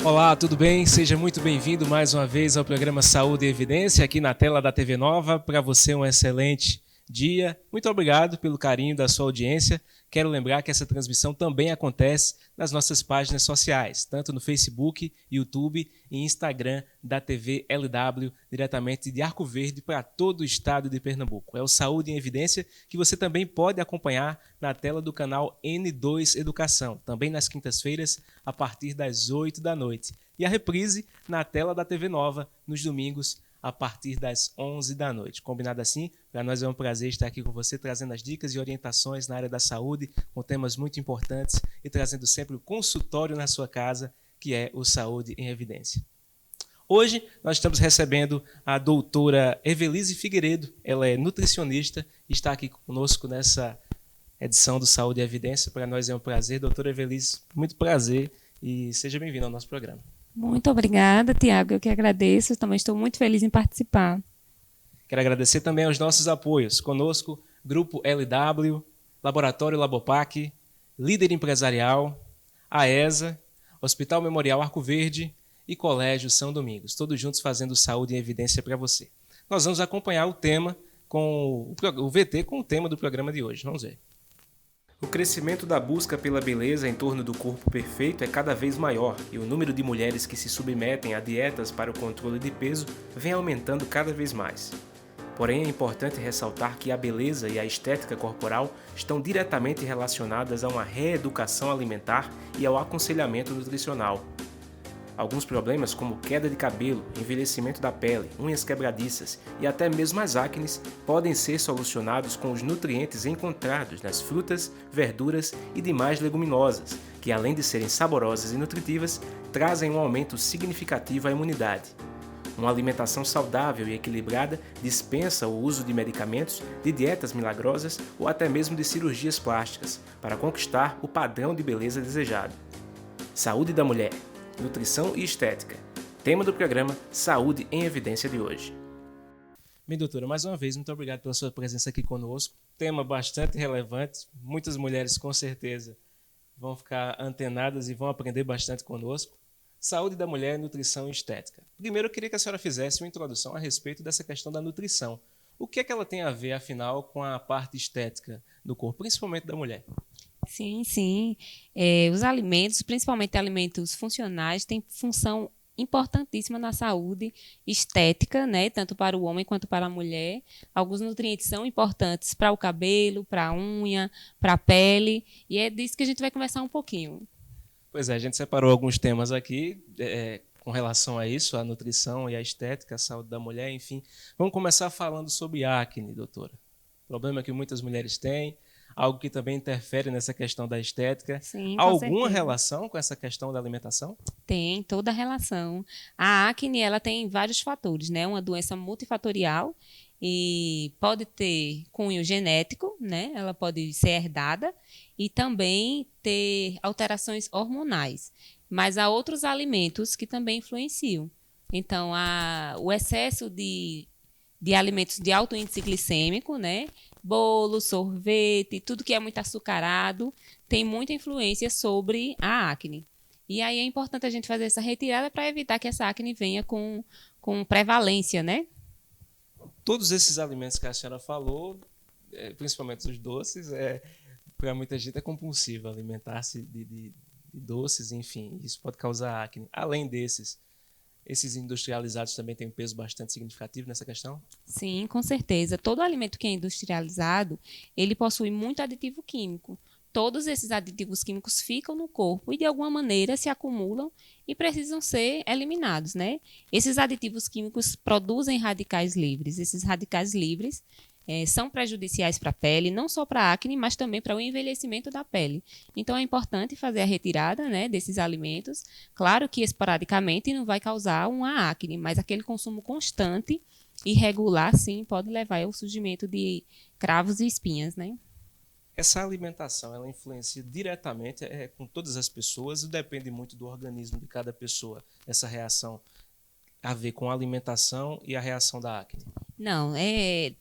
Olá, tudo bem? Seja muito bem-vindo mais uma vez ao programa Saúde e Evidência, aqui na tela da TV Nova. Para você, um excelente dia. Muito obrigado pelo carinho da sua audiência. Quero lembrar que essa transmissão também acontece nas nossas páginas sociais, tanto no Facebook, YouTube e Instagram da TV LW, diretamente de Arco Verde para todo o estado de Pernambuco. É o Saúde em Evidência, que você também pode acompanhar na tela do canal N2 Educação, também nas quintas-feiras, a partir das 8 da noite. E a reprise na tela da TV Nova, nos domingos, a partir das 11 da noite. Combinado assim? Para nós é um prazer estar aqui com você, trazendo as dicas e orientações na área da saúde, com temas muito importantes e trazendo sempre o consultório na sua casa, que é o Saúde em Evidência. Hoje nós estamos recebendo a doutora Evelise Figueiredo. Ela é nutricionista e está aqui conosco nessa edição do Saúde em Evidência. Para nós é um prazer. Doutora Evelise, muito prazer e seja bem-vinda ao nosso programa. Muito obrigada, Tiago. Eu que agradeço. Também estou muito feliz em participar. Quero agradecer também aos nossos apoios. Conosco, Grupo LW, Laboratório Labopac, Líder Empresarial, AESA, Hospital Memorial Arco Verde e Colégio São Domingos. Todos juntos fazendo saúde em evidência para você. Nós vamos acompanhar o tema com o VT com o tema do programa de hoje. Vamos ver. O crescimento da busca pela beleza em torno do corpo perfeito é cada vez maior e o número de mulheres que se submetem a dietas para o controle de peso vem aumentando cada vez mais. Porém, é importante ressaltar que a beleza e a estética corporal estão diretamente relacionadas a uma reeducação alimentar e ao aconselhamento nutricional. Alguns problemas, como queda de cabelo, envelhecimento da pele, unhas quebradiças e até mesmo as acnes, podem ser solucionados com os nutrientes encontrados nas frutas, verduras e demais leguminosas, que além de serem saborosas e nutritivas, trazem um aumento significativo à imunidade. Uma alimentação saudável e equilibrada dispensa o uso de medicamentos, de dietas milagrosas ou até mesmo de cirurgias plásticas, para conquistar o padrão de beleza desejado. Saúde da mulher, nutrição e estética. Tema do programa Saúde em Evidência de hoje. Bem, doutora, mais uma vez, muito obrigado pela sua presença aqui conosco. Tema bastante relevante. Muitas mulheres, com certeza, vão ficar antenadas e vão aprender bastante conosco. Saúde da mulher, nutrição e estética. Primeiro, eu queria que a senhora fizesse uma introdução a respeito dessa questão da nutrição. O que é que ela tem a ver, afinal, com a parte estética do corpo, principalmente da mulher? Sim. Os alimentos, principalmente alimentos funcionais, têm função importantíssima na saúde estética, né? Tanto para o homem quanto para a mulher. Alguns nutrientes são importantes para o cabelo, para a unha, para a pele, e é disso que a gente vai conversar um pouquinho. Pois é, a gente separou alguns temas aqui com relação a isso, a nutrição e a estética, a saúde da mulher, enfim. Vamos começar falando sobre acne, doutora. Problema que muitas mulheres têm, algo que também interfere nessa questão da estética. Sim, Há com alguma certeza. relação com essa questão da alimentação? Tem toda a relação. A acne, ela tem vários fatores, né? Uma doença multifatorial e pode ter cunho genético, né? Ela pode ser herdada e também ter alterações hormonais. Mas há outros alimentos que também influenciam. Então, o excesso de alimentos de alto índice glicêmico, né? Bolo, sorvete, tudo que é muito açucarado, tem muita influência sobre a acne. E aí é importante a gente fazer essa retirada para evitar que essa acne venha com prevalência, né? Todos esses alimentos que a senhora falou, principalmente os doces, para muita gente é compulsivo alimentar-se de doces, enfim, isso pode causar acne. Além desses, esses industrializados também têm um peso bastante significativo nessa questão? Sim, com certeza. Todo alimento que é industrializado, ele possui muito aditivo químico. Todos esses aditivos químicos ficam no corpo e, de alguma maneira, se acumulam e precisam ser eliminados, né? Esses aditivos químicos produzem radicais livres. Esses radicais livres são prejudiciais para a pele, não só para a acne, mas também para o envelhecimento da pele. Então, é importante fazer a retirada, né, desses alimentos. Claro que esporadicamente não vai causar uma acne, mas aquele consumo constante e regular, sim, pode levar ao surgimento de cravos e espinhas, né? Essa alimentação, ela influencia diretamente com todas as pessoas e depende muito do organismo de cada pessoa, essa reação a ver com a alimentação e a reação da acne? Não,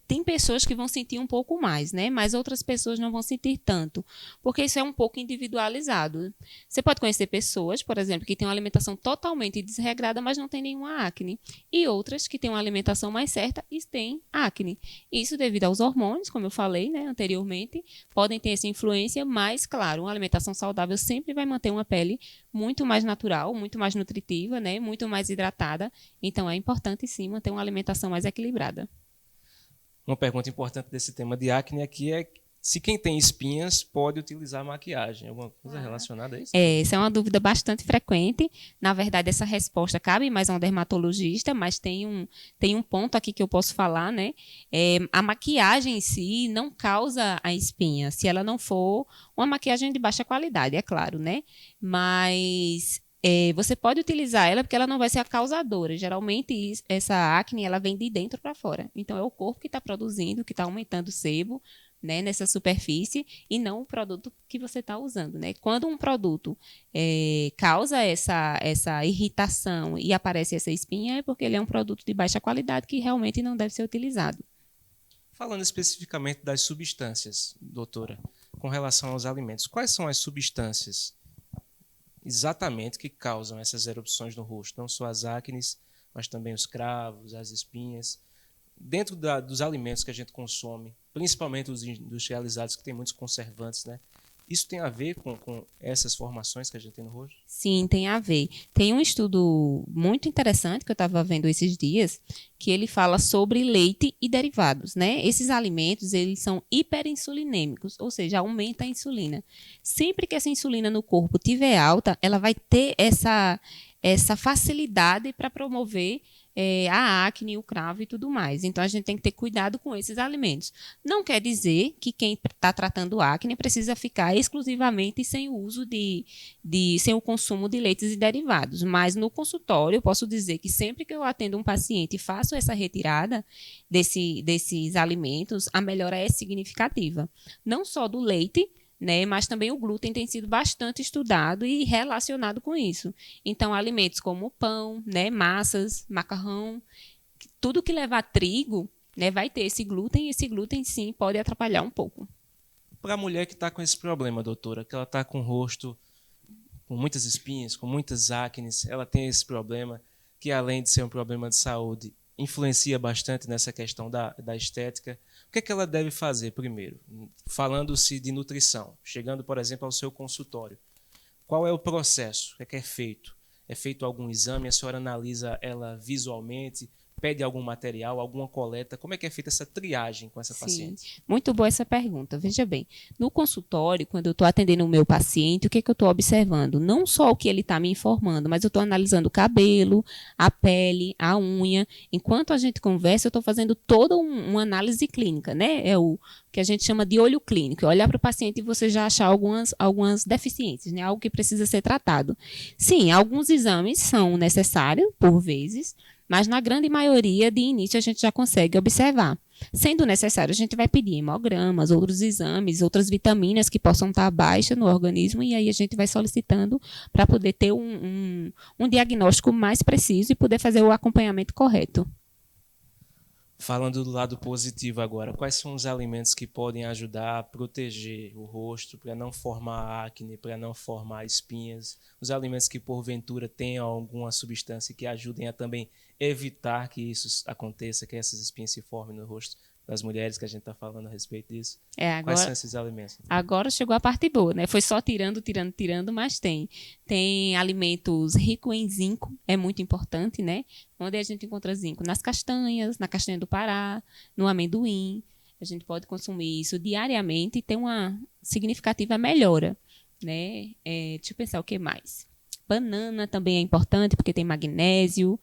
tem pessoas que vão sentir um pouco mais, né? Mas outras pessoas não vão sentir tanto, porque isso é um pouco individualizado. Você pode conhecer pessoas, por exemplo, que têm uma alimentação totalmente desregrada, mas não têm nenhuma acne. E outras que têm uma alimentação mais certa e têm acne. Isso devido aos hormônios, como eu falei, né, anteriormente, podem ter essa influência, mas, claro, uma alimentação saudável sempre vai manter uma pele muito mais natural, muito mais nutritiva, né, muito mais hidratada. Então, é importante, sim, manter uma alimentação mais equilibrada. Uma pergunta importante desse tema de acne aqui é se quem tem espinhas pode utilizar maquiagem. Alguma coisa relacionada a isso? Essa é uma dúvida bastante frequente. Na verdade, essa resposta cabe mais a um dermatologista, mas tem um ponto aqui que eu posso falar, né? A maquiagem em si não causa a espinha, se ela não for uma maquiagem de baixa qualidade, é claro, né? Mas você pode utilizar ela porque ela não vai ser a causadora. Geralmente, essa acne ela vem de dentro para fora. Então, é o corpo que está produzindo, que está aumentando o sebo, né, nessa superfície, e não o produto que você está usando, né? Quando um produto causa essa irritação e aparece essa espinha, é porque ele é um produto de baixa qualidade que realmente não deve ser utilizado. Falando especificamente das substâncias, doutora, com relação aos alimentos, quais são as substâncias exatamente que causam essas erupções no rosto? Não só as acnes, mas também os cravos, as espinhas. Dentro dos alimentos que a gente consome, principalmente os industrializados, que tem muitos conservantes, né? Isso tem a ver com essas formações que a gente tem no rosto? Sim, tem a ver. Tem um estudo muito interessante que eu estava vendo esses dias, que ele fala sobre leite e derivados, né? Esses alimentos, eles são hiperinsulinêmicos, ou seja, aumenta a insulina. Sempre que essa insulina no corpo tiver alta, ela vai ter essa facilidade para promover a acne, o cravo e tudo mais. Então, a gente tem que ter cuidado com esses alimentos. Não quer dizer que quem está tratando acne precisa ficar exclusivamente sem o uso sem o consumo de leites e derivados. Mas no consultório, eu posso dizer que sempre que eu atendo um paciente e faço essa retirada desses alimentos, a melhora é significativa. Não só do leite, né, mas também o glúten tem sido bastante estudado e relacionado com isso. Então, alimentos como pão, né, massas, macarrão, tudo que levar trigo, né, vai ter esse glúten, e esse glúten, sim, pode atrapalhar um pouco. Para a mulher que está com esse problema, doutora, que ela está com o rosto com muitas espinhas, com muitas acnes, ela tem esse problema que, além de ser um problema de saúde, influencia bastante nessa questão da estética. O que é que ela deve fazer primeiro? Falando-se de nutrição, chegando, por exemplo, ao seu consultório. Qual é o processo? O que é feito? É feito algum exame? A senhora analisa ela visualmente? Pede algum material, alguma coleta? Como é que é feita essa triagem com essa paciente? Muito boa essa pergunta. Veja bem, no consultório, quando eu estou atendendo o meu paciente, o que eu estou observando? Não só o que ele está me informando, mas eu estou analisando o cabelo, a pele, a unha. Enquanto a gente conversa, eu estou fazendo toda uma análise clínica, né? É o que a gente chama de olho clínico. Olhar para o paciente e você já achar algumas deficiências, né? Algo que precisa ser tratado. Sim, alguns exames são necessários, por vezes, mas na grande maioria, de início, a gente já consegue observar. Sendo necessário, a gente vai pedir hemogramas, outros exames, outras vitaminas que possam estar baixas no organismo, e aí a gente vai solicitando para poder ter um diagnóstico mais preciso e poder fazer o acompanhamento correto. Falando do lado positivo agora, quais são os alimentos que podem ajudar a proteger o rosto para não formar acne, para não formar espinhas? Os alimentos que porventura tenham alguma substância que ajudem a também evitar que isso aconteça, que essas espinhas se formem no rosto das mulheres, que a gente está falando a respeito disso. Quais são esses alimentos? Agora chegou a parte boa, né? Foi só tirando, mas tem. Tem alimentos ricos em zinco, é muito importante, né? Onde a gente encontra zinco? Nas castanhas, na castanha do Pará, no amendoim. A gente pode consumir isso diariamente e ter uma significativa melhora, né? Deixa eu pensar o que mais. Banana também é importante, porque tem magnésio.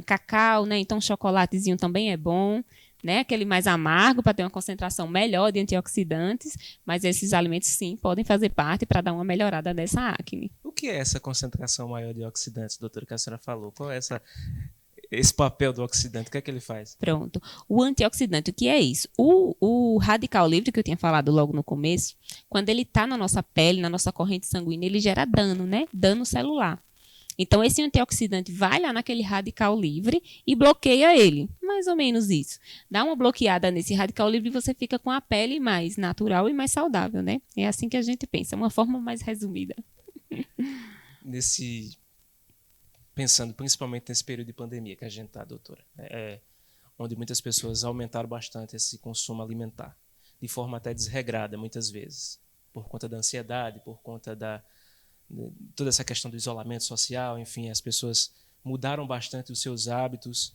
Cacau, né? Então chocolatezinho também é bom, né? Aquele mais amargo para ter uma concentração melhor de antioxidantes, mas esses alimentos sim podem fazer parte para dar uma melhorada nessa acne. O que é essa concentração maior de oxidantes, doutora, que a senhora falou? Qual é esse papel do oxidante? O que é que ele faz? Pronto. O antioxidante, o que é isso? O radical livre, que eu tinha falado logo no começo, quando ele está na nossa pele, na nossa corrente sanguínea, ele gera dano, né? Dano celular. Então, esse antioxidante vai lá naquele radical livre e bloqueia ele. Mais ou menos isso. Dá uma bloqueada nesse radical livre e você fica com a pele mais natural e mais saudável, né? É assim que a gente pensa, uma forma mais resumida. Pensando principalmente nesse período de pandemia que a gente está, doutora, onde muitas pessoas aumentaram bastante esse consumo alimentar, de forma até desregrada, muitas vezes, por conta da ansiedade, por conta de toda essa questão do isolamento social, enfim, as pessoas mudaram bastante os seus hábitos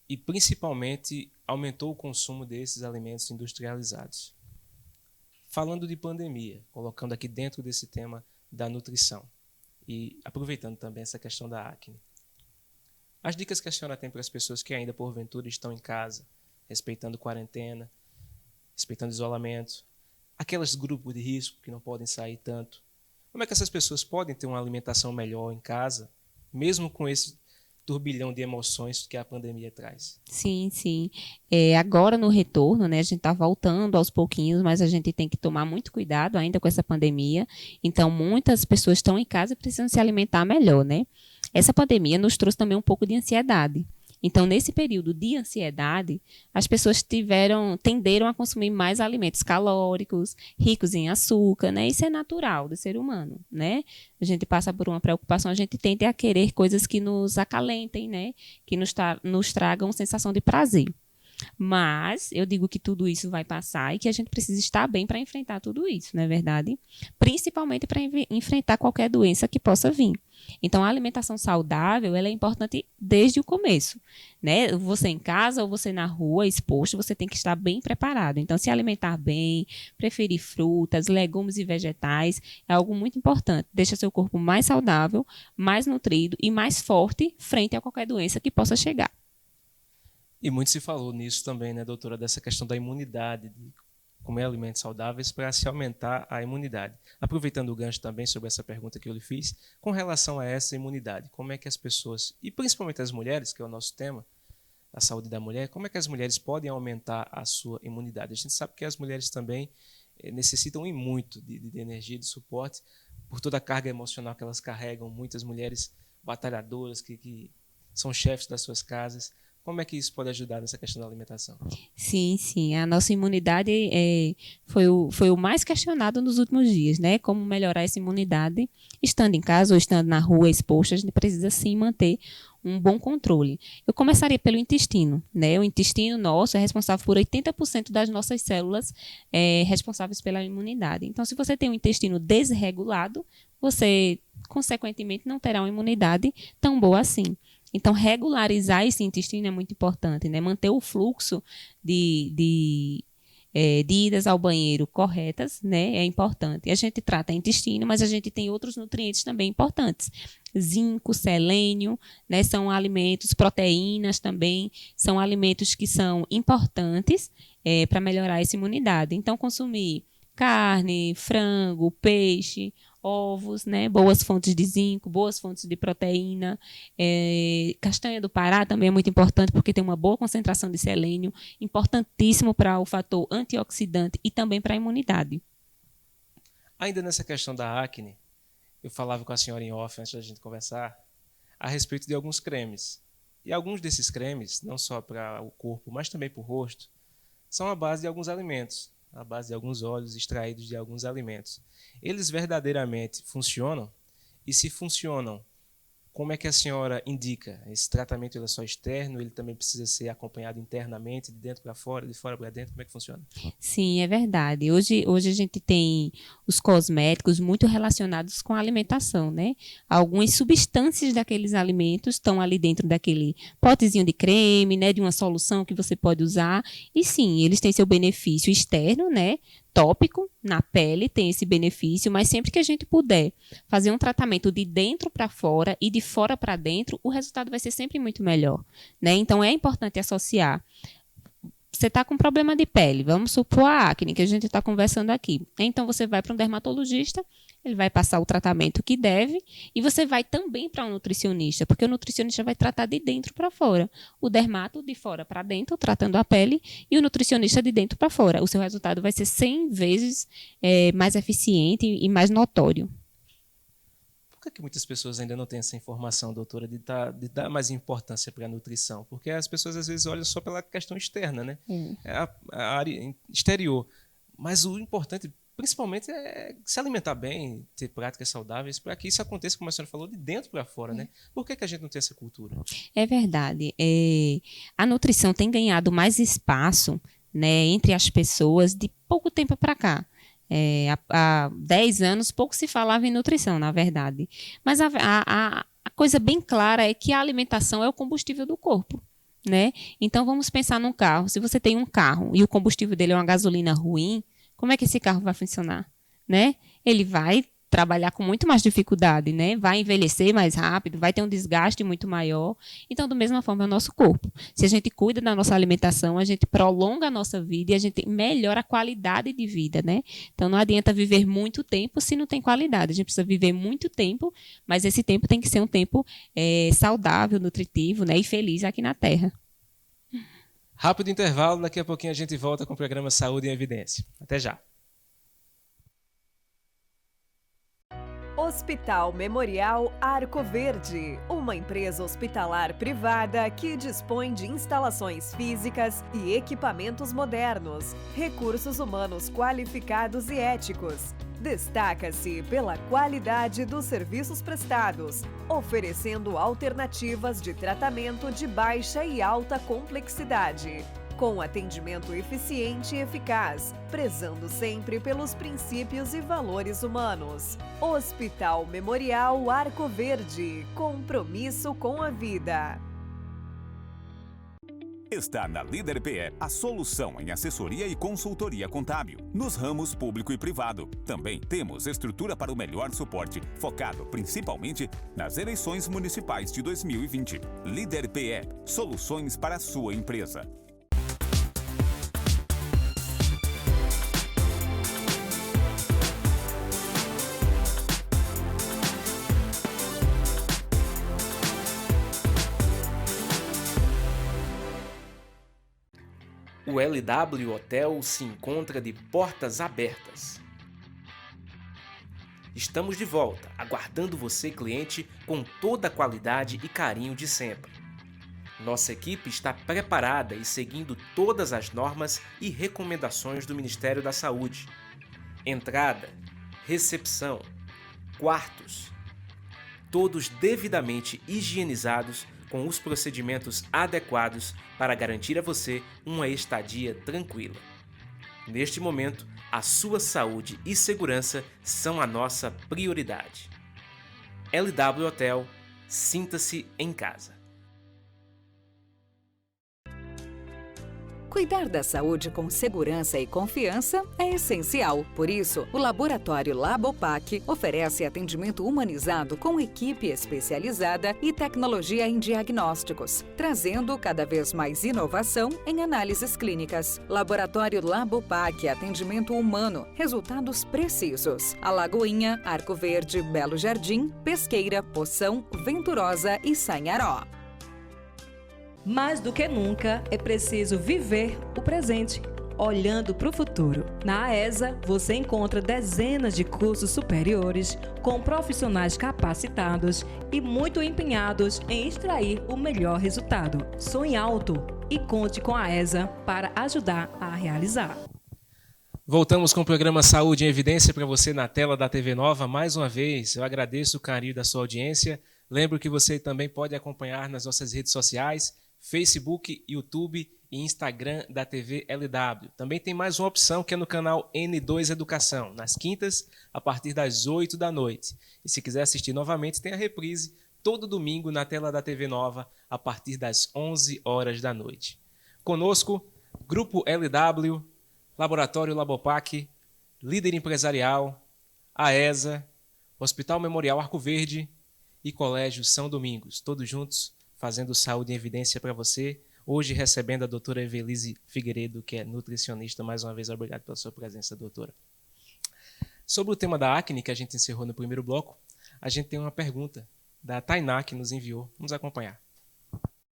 e, principalmente, aumentou o consumo desses alimentos industrializados. Falando de pandemia, colocando aqui dentro desse tema da nutrição e aproveitando também essa questão da acne, as dicas que a senhora tem para as pessoas que ainda, porventura, estão em casa, respeitando quarentena, respeitando isolamento, aqueles grupos de risco que não podem sair tanto, como é que essas pessoas podem ter uma alimentação melhor em casa, mesmo com esse turbilhão de emoções que a pandemia traz? Sim, sim. Agora no retorno, né, a gente está voltando aos pouquinhos, mas a gente tem que tomar muito cuidado ainda com essa pandemia. Então, muitas pessoas estão em casa e precisam se alimentar melhor, né? Essa pandemia nos trouxe também um pouco de ansiedade. Então, nesse período de ansiedade, as pessoas tenderam a consumir mais alimentos calóricos, ricos em açúcar, né? Isso é natural do ser humano, né? A gente passa por uma preocupação, a gente tende a querer coisas que nos acalentem, né? Que nos tragam sensação de prazer. Mas eu digo que tudo isso vai passar e que a gente precisa estar bem para enfrentar tudo isso, não é verdade? Principalmente para enfrentar qualquer doença que possa vir. Então, a alimentação saudável, ela é importante desde o começo, né? Você em casa ou você na rua, exposto, você tem que estar bem preparado. Então, se alimentar bem, preferir frutas, legumes e vegetais, é algo muito importante. Deixa seu corpo mais saudável, mais nutrido e mais forte frente a qualquer doença que possa chegar. E muito se falou nisso também, né, doutora, dessa questão da imunidade, de comer alimentos saudáveis para se aumentar a imunidade. Aproveitando o gancho também sobre essa pergunta que eu lhe fiz, com relação a essa imunidade, como é que as pessoas, e principalmente as mulheres, que é o nosso tema, a saúde da mulher, como é que as mulheres podem aumentar a sua imunidade? A gente sabe que as mulheres também necessitam e muito de energia, de suporte, por toda a carga emocional que elas carregam, muitas mulheres batalhadoras que são chefes das suas casas. Como é que isso pode ajudar nessa questão da alimentação? Sim, sim. A nossa imunidade foi o mais questionado nos últimos dias, né? Como melhorar essa imunidade, estando em casa ou estando na rua exposto, a gente precisa sim manter um bom controle. Eu começaria pelo intestino, né? O intestino nosso é responsável por 80% das nossas células responsáveis pela imunidade. Então, se você tem um intestino desregulado, você, consequentemente, não terá uma imunidade tão boa assim. Então, regularizar esse intestino é muito importante, né? Manter o fluxo de idas ao banheiro corretas, né? É importante. A gente trata intestino, mas a gente tem outros nutrientes também importantes. Zinco, selênio, né? São alimentos, proteínas também, são alimentos que são importantes para melhorar essa imunidade. Então, consumir carne, frango, peixe, ovos, né? Boas fontes de zinco, boas fontes de proteína. Castanha do Pará também é muito importante porque tem uma boa concentração de selênio, importantíssimo para o fator antioxidante e também para a imunidade. Ainda nessa questão da acne, eu falava com a senhora em off antes da gente conversar a respeito de alguns cremes. E alguns desses cremes, não só para o corpo, mas também para o rosto, são a base de alguns alimentos, à base de alguns óleos extraídos de alguns alimentos. Eles verdadeiramente funcionam? E se funcionam, como é que a senhora indica? Esse tratamento ele é só externo? Ele também precisa ser acompanhado internamente, de dentro para fora, de fora para dentro? Como é que funciona? Sim, é verdade. Hoje a gente tem os cosméticos muito relacionados com a alimentação, né? Algumas substâncias daqueles alimentos estão ali dentro daquele potezinho de creme, né? De uma solução que você pode usar. E sim, eles têm seu benefício externo, né? Tópico, na pele, tem esse benefício, mas sempre que a gente puder fazer um tratamento de dentro para fora e de fora para dentro, o resultado vai ser sempre muito melhor, né? Então, é importante associar. Você está com problema de pele, vamos supor a acne, que a gente está conversando aqui. Então, você vai para um dermatologista, ele vai passar o tratamento que deve e você vai também para um nutricionista, porque o nutricionista vai tratar de dentro para fora. O dermato de fora para dentro, tratando a pele, e o nutricionista de dentro para fora. O seu resultado vai ser 100 vezes mais eficiente e mais notório. Por que muitas pessoas ainda não têm essa informação, doutora, de dar mais importância para a nutrição? Porque as pessoas às vezes olham só pela questão externa, né? É a área exterior. Mas o importante, principalmente, é se alimentar bem, ter práticas saudáveis, para que isso aconteça, como a senhora falou, de dentro para fora, né? Por que a gente não tem essa cultura? É verdade. A nutrição tem ganhado mais espaço, né, entre as pessoas de pouco tempo para cá. Há 10 anos pouco se falava em nutrição, na verdade. Mas a coisa bem clara é que a alimentação é o combustível do corpo, né? Então vamos pensar num carro. Se você tem um carro e o combustível dele é uma gasolina ruim, como é que esse carro vai funcionar, né? Ele vai trabalhar com muito mais dificuldade, né? Vai envelhecer mais rápido, vai ter um desgaste muito maior. Então, da mesma forma, é o nosso corpo. Se a gente cuida da nossa alimentação, a gente prolonga a nossa vida e a gente melhora a qualidade de vida, né? Então, não adianta viver muito tempo se não tem qualidade. A gente precisa viver muito tempo, mas esse tempo tem que ser um tempo saudável, nutritivo, né? E feliz aqui na Terra. Rápido intervalo, daqui a pouquinho a gente volta com o programa Saúde em Evidência. Até já. Hospital Memorial Arco Verde, uma empresa hospitalar privada que dispõe de instalações físicas e equipamentos modernos, recursos humanos qualificados e éticos. Destaca-se pela qualidade dos serviços prestados, oferecendo alternativas de tratamento de baixa e alta complexidade, com atendimento eficiente e eficaz, prezando sempre pelos princípios e valores humanos. Hospital Memorial Arco Verde, compromisso com a vida. Está na Líder PE a solução em assessoria e consultoria contábil, nos ramos público e privado. Também temos estrutura para o melhor suporte, focado principalmente nas eleições municipais de 2020. Líder PE, soluções para a sua empresa. O LW Hotel se encontra de portas abertas. Estamos de volta, aguardando você, cliente, com toda a qualidade e carinho de sempre. Nossa equipe está preparada e seguindo todas as normas e recomendações do Ministério da Saúde. Entrada, recepção, quartos, todos devidamente higienizados com os procedimentos adequados para garantir a você uma estadia tranquila. Neste momento, a sua saúde e segurança são a nossa prioridade. LW Hotel, sinta-se em casa. Cuidar da saúde com segurança e confiança é essencial. Por isso, o Laboratório Labopac oferece atendimento humanizado com equipe especializada e tecnologia em diagnósticos, trazendo cada vez mais inovação em análises clínicas. Laboratório Labopac, atendimento humano, resultados precisos. Alagoinha, Arco Verde, Belo Jardim, Pesqueira, Poção, Venturosa e Sanharó. Mais do que nunca, é preciso viver o presente, olhando para o futuro. Na AESA, você encontra dezenas de cursos superiores com profissionais capacitados e muito empenhados em extrair o melhor resultado. Sonhe alto e conte com a AESA para ajudar a realizar. Voltamos com o programa Saúde em Evidência para você na tela da TV Nova. Mais uma vez, eu agradeço o carinho da sua audiência. Lembro que você também pode acompanhar nas nossas redes sociais, Facebook, YouTube e Instagram da TV LW. Também tem mais uma opção que é no canal N2 Educação, nas quintas, a partir das 8 da noite. E se quiser assistir novamente, tem a reprise todo domingo na tela da TV Nova, a partir das 11 horas da noite. Conosco, Grupo LW, Laboratório Labopac, Líder Empresarial, AESA, Hospital Memorial Arco Verde e Colégio São Domingos, todos juntos fazendo saúde em evidência para você. Hoje recebendo a doutora Evelise Figueiredo, que é nutricionista. Mais uma vez, obrigado pela sua presença, doutora. Sobre o tema da acne, que a gente encerrou no primeiro bloco, a gente tem uma pergunta da Tainá, que nos enviou. Vamos acompanhar.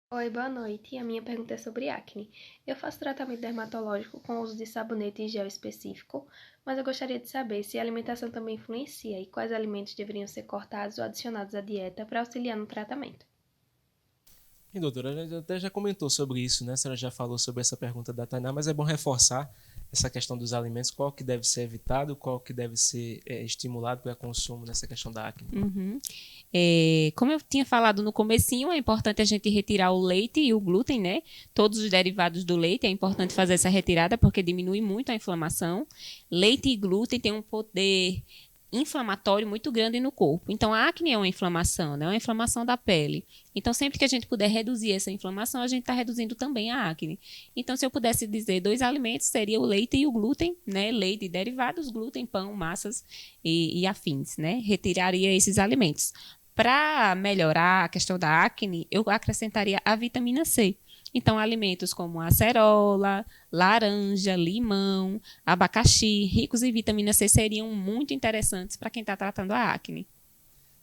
Oi, boa noite. A minha pergunta é sobre acne. Eu faço tratamento dermatológico com o uso de sabonete e gel específico, mas eu gostaria de saber se a alimentação também influencia e quais alimentos deveriam ser cortados ou adicionados à dieta para auxiliar no tratamento. E, doutora, a gente até já comentou sobre isso, né? A senhora já falou sobre essa pergunta da Tainá, mas é bom reforçar essa questão dos alimentos, qual que deve ser evitado, qual que deve ser estimulado para consumo nessa questão da acne. Uhum. Como eu tinha falado no comecinho, é importante a gente retirar o leite e o glúten, né? Todos os derivados do leite, é importante fazer essa retirada porque diminui muito a inflamação. Leite e glúten têm um poder inflamatório muito grande no corpo. Então, a acne é uma inflamação, né? É uma inflamação da pele. Então, sempre que a gente puder reduzir essa inflamação, a gente está reduzindo também a acne. Então, se eu pudesse dizer 2 alimentos, seria o leite e o glúten, né? Leite e derivados, glúten, pão, massas e afins, né? Retiraria esses alimentos. Para melhorar a questão da acne, eu acrescentaria a vitamina C. Então, alimentos como acerola, laranja, limão, abacaxi, ricos em vitamina C, seriam muito interessantes para quem está tratando a acne.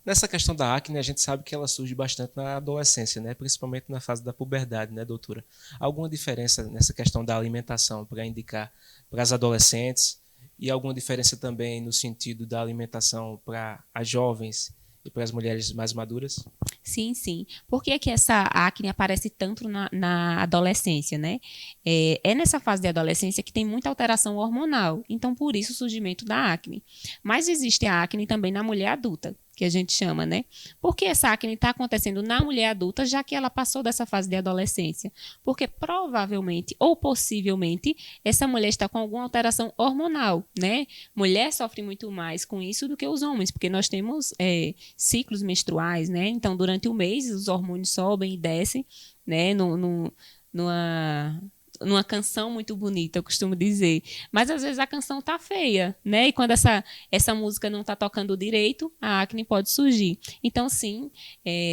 Nessa questão da acne, a gente sabe que ela surge bastante na adolescência, né? Principalmente na fase da puberdade, né, doutora? Alguma diferença nessa questão da alimentação para indicar para as adolescentes e alguma diferença também no sentido da alimentação para as jovens e para as mulheres mais maduras? Sim, sim. Por que é que essa acne aparece tanto na adolescência, né? É nessa fase de adolescência que tem muita alteração hormonal. Então, por isso o surgimento da acne. Mas existe a acne também na mulher adulta, que a gente chama, né? Por que essa acne está acontecendo na mulher adulta, já que ela passou dessa fase de adolescência? Porque provavelmente ou possivelmente essa mulher está com alguma alteração hormonal, né? Mulher sofre muito mais com isso do que os homens, porque nós temos ciclos menstruais, né? Então, durante o mês, os hormônios sobem e descem, né? Numa canção muito bonita, eu costumo dizer. Mas, às vezes, a canção tá feia, né? E quando essa música não tá tocando direito, a acne pode surgir. Então, sim,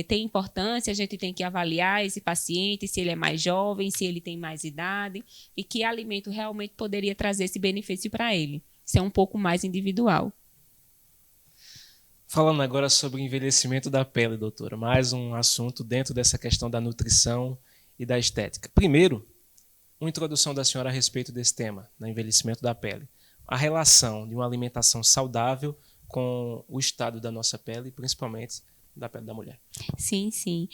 tem importância, a gente tem que avaliar esse paciente, se ele é mais jovem, se ele tem mais idade, e que alimento realmente poderia trazer esse benefício para ele. Isso é um pouco mais individual. Falando agora sobre o envelhecimento da pele, doutora, mais um assunto dentro dessa questão da nutrição e da estética. Primeiro, uma introdução da senhora a respeito desse tema, do envelhecimento da pele. A relação de uma alimentação saudável com o estado da nossa pele, principalmente da pele da mulher. Sim, sim.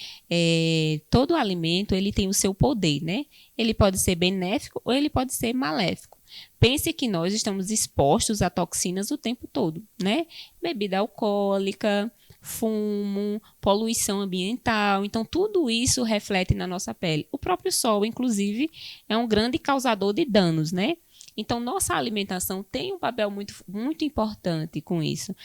Todo alimento ele tem o seu poder, né? Ele pode ser benéfico ou ele pode ser maléfico. Pense que nós estamos expostos a toxinas o tempo todo, né? Bebida alcoólica, fumo, poluição ambiental. Então, tudo isso reflete na nossa pele. O próprio sol, inclusive, é um grande causador de danos, né? Então, nossa alimentação tem um papel muito, muito importante com isso.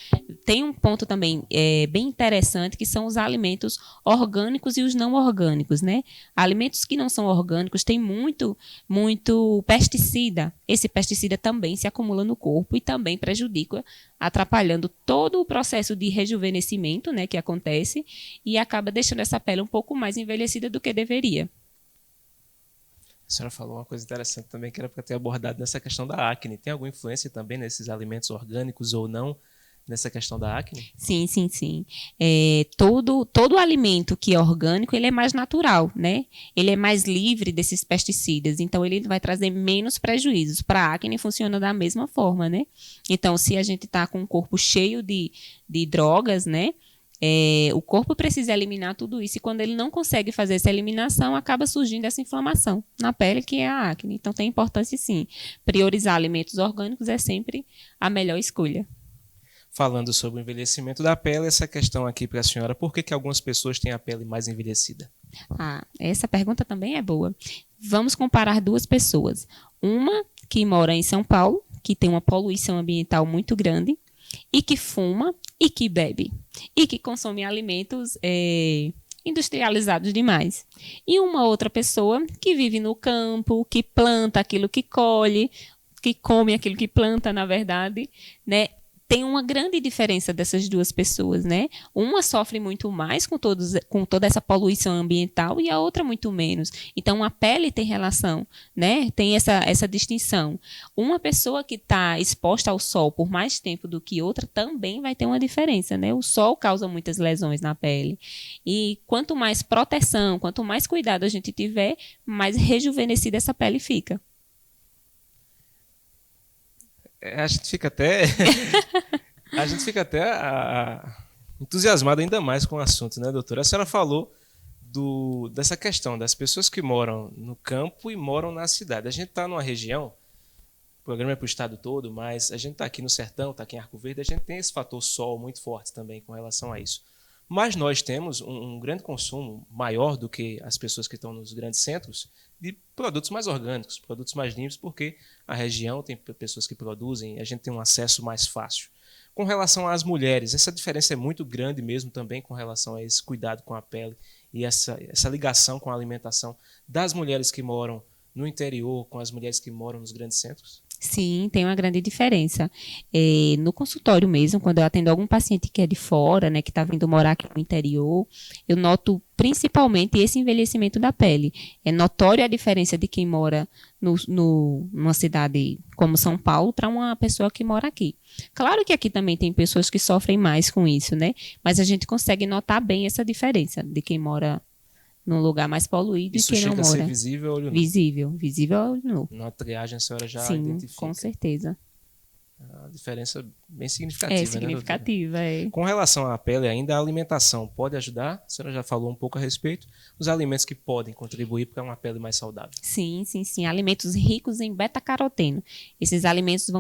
Tem um ponto também bem interessante, que são os alimentos orgânicos e os não orgânicos, né? Alimentos que não são orgânicos têm muito, muito pesticida. Esse pesticida também se acumula no corpo e também prejudica, atrapalhando todo o processo de rejuvenescimento, né, que acontece, e acaba deixando essa pele um pouco mais envelhecida do que deveria. A senhora falou uma coisa interessante também, que era para ter abordado nessa questão da acne. Tem alguma influência também nesses alimentos orgânicos ou não nessa questão da acne? Sim, sim, sim. Todo alimento que é orgânico, ele é mais natural, né? Ele é mais livre desses pesticidas, então ele vai trazer menos prejuízos. Para a acne funciona da mesma forma, né? Então, se a gente está com um corpo cheio de drogas, né? O corpo precisa eliminar tudo isso e quando ele não consegue fazer essa eliminação, acaba surgindo essa inflamação na pele, que é a acne. Então, tem importância, sim. Priorizar alimentos orgânicos é sempre a melhor escolha. Falando sobre o envelhecimento da pele, essa questão aqui para a senhora, por que algumas pessoas têm a pele mais envelhecida? Essa pergunta também é boa. Vamos comparar 2 pessoas. Uma que mora em São Paulo, que tem uma poluição ambiental muito grande, e que fuma e que bebe, e que consome alimentos industrializados demais. E uma outra pessoa que vive no campo, que planta aquilo que colhe, que come aquilo que planta, na verdade, né? tem uma grande diferença dessas duas pessoas, né? Uma sofre muito mais com toda essa poluição ambiental e a outra muito menos. Então, a pele tem relação, né? Tem essa distinção. Uma pessoa que está exposta ao sol por mais tempo do que outra também vai ter uma diferença, né? O sol causa muitas lesões na pele. E quanto mais proteção, quanto mais cuidado a gente tiver, mais rejuvenescida essa pele fica. A gente fica até entusiasmado ainda mais com o assunto, né, doutora? A senhora falou dessa questão das pessoas que moram no campo e moram na cidade. A gente está numa região, o programa é para o estado todo, mas a gente está aqui no sertão, está aqui em Arco Verde, a gente tem esse fator sol muito forte também com relação a isso. Mas nós temos um grande consumo, maior do que as pessoas que estão nos grandes centros, de produtos mais orgânicos, produtos mais limpos, porque a região tem pessoas que produzem, a gente tem um acesso mais fácil. Com relação às mulheres, essa diferença é muito grande mesmo também com relação a esse cuidado com a pele e essa ligação com a alimentação das mulheres que moram no interior com as mulheres que moram nos grandes centros? Sim, tem uma grande diferença. No consultório mesmo, quando eu atendo algum paciente que é de fora, né, que está vindo morar aqui no interior, eu noto principalmente esse envelhecimento da pele. É notória a diferença de quem mora numa cidade como São Paulo para uma pessoa que mora aqui. Claro que aqui também tem pessoas que sofrem mais com isso, né? Mas a gente consegue notar bem essa diferença de quem mora num lugar mais poluído Isso e quem não mora. Isso chega a ser visível a olho nu? Visível a olho nu. Na triagem a senhora já Sim, identifica? Com certeza. A diferença bem significativa, É significativa, né, Com relação à pele ainda, a alimentação pode ajudar? A senhora já falou um pouco a respeito. Os alimentos que podem contribuir para uma pele mais saudável. Sim. Alimentos ricos em beta-caroteno. Esses alimentos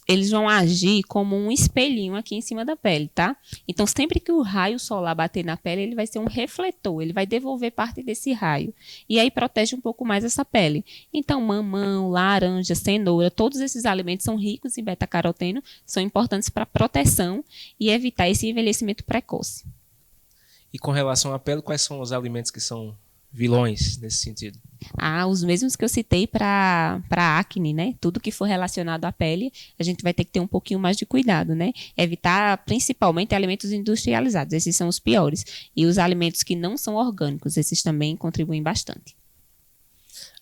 eles vão agir como um espelhinho aqui em cima da pele, tá? Então, sempre que o raio solar bater na pele, ele vai ser um refletor, ele vai devolver parte desse raio. E aí protege um pouco mais essa pele. Então, mamão, laranja, cenoura, todos esses alimentos são ricos em beta-caroteno, são importantes para proteção e evitar esse envelhecimento precoce. E com relação à pele, quais são os alimentos que são vilões nesse sentido? Os mesmos que eu citei para acne, né? Tudo que for relacionado à pele, a gente vai ter que ter um pouquinho mais de cuidado, né? Evitar principalmente alimentos industrializados, esses são os piores. E os alimentos que não são orgânicos, esses também contribuem bastante.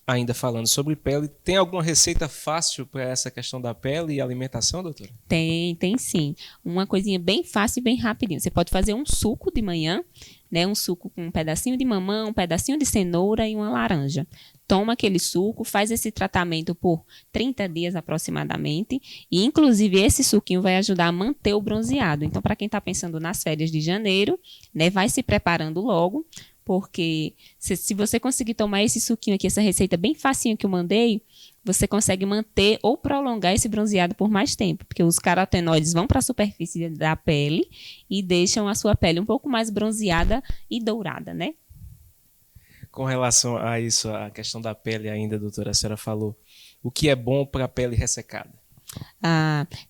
Ainda falando sobre pele, tem alguma receita fácil para essa questão da pele e alimentação, doutora? Tem sim. Uma coisinha bem fácil e bem rapidinho. Você pode fazer um suco de manhã, né? Um suco com um pedacinho de mamão, um pedacinho de cenoura e uma laranja. Toma aquele suco, faz esse tratamento por 30 dias aproximadamente e, inclusive, esse suquinho vai ajudar a manter o bronzeado. Então, para quem está pensando nas férias de janeiro, né, vai se preparando logo, porque se você conseguir tomar esse suquinho aqui, essa receita bem facinho que eu mandei, você consegue manter ou prolongar esse bronzeado por mais tempo, porque os carotenoides vão para a superfície da pele e deixam a sua pele um pouco mais bronzeada e dourada, né? Com relação a isso, a questão da pele ainda, doutora, a senhora falou, o que é bom para a pele ressecada?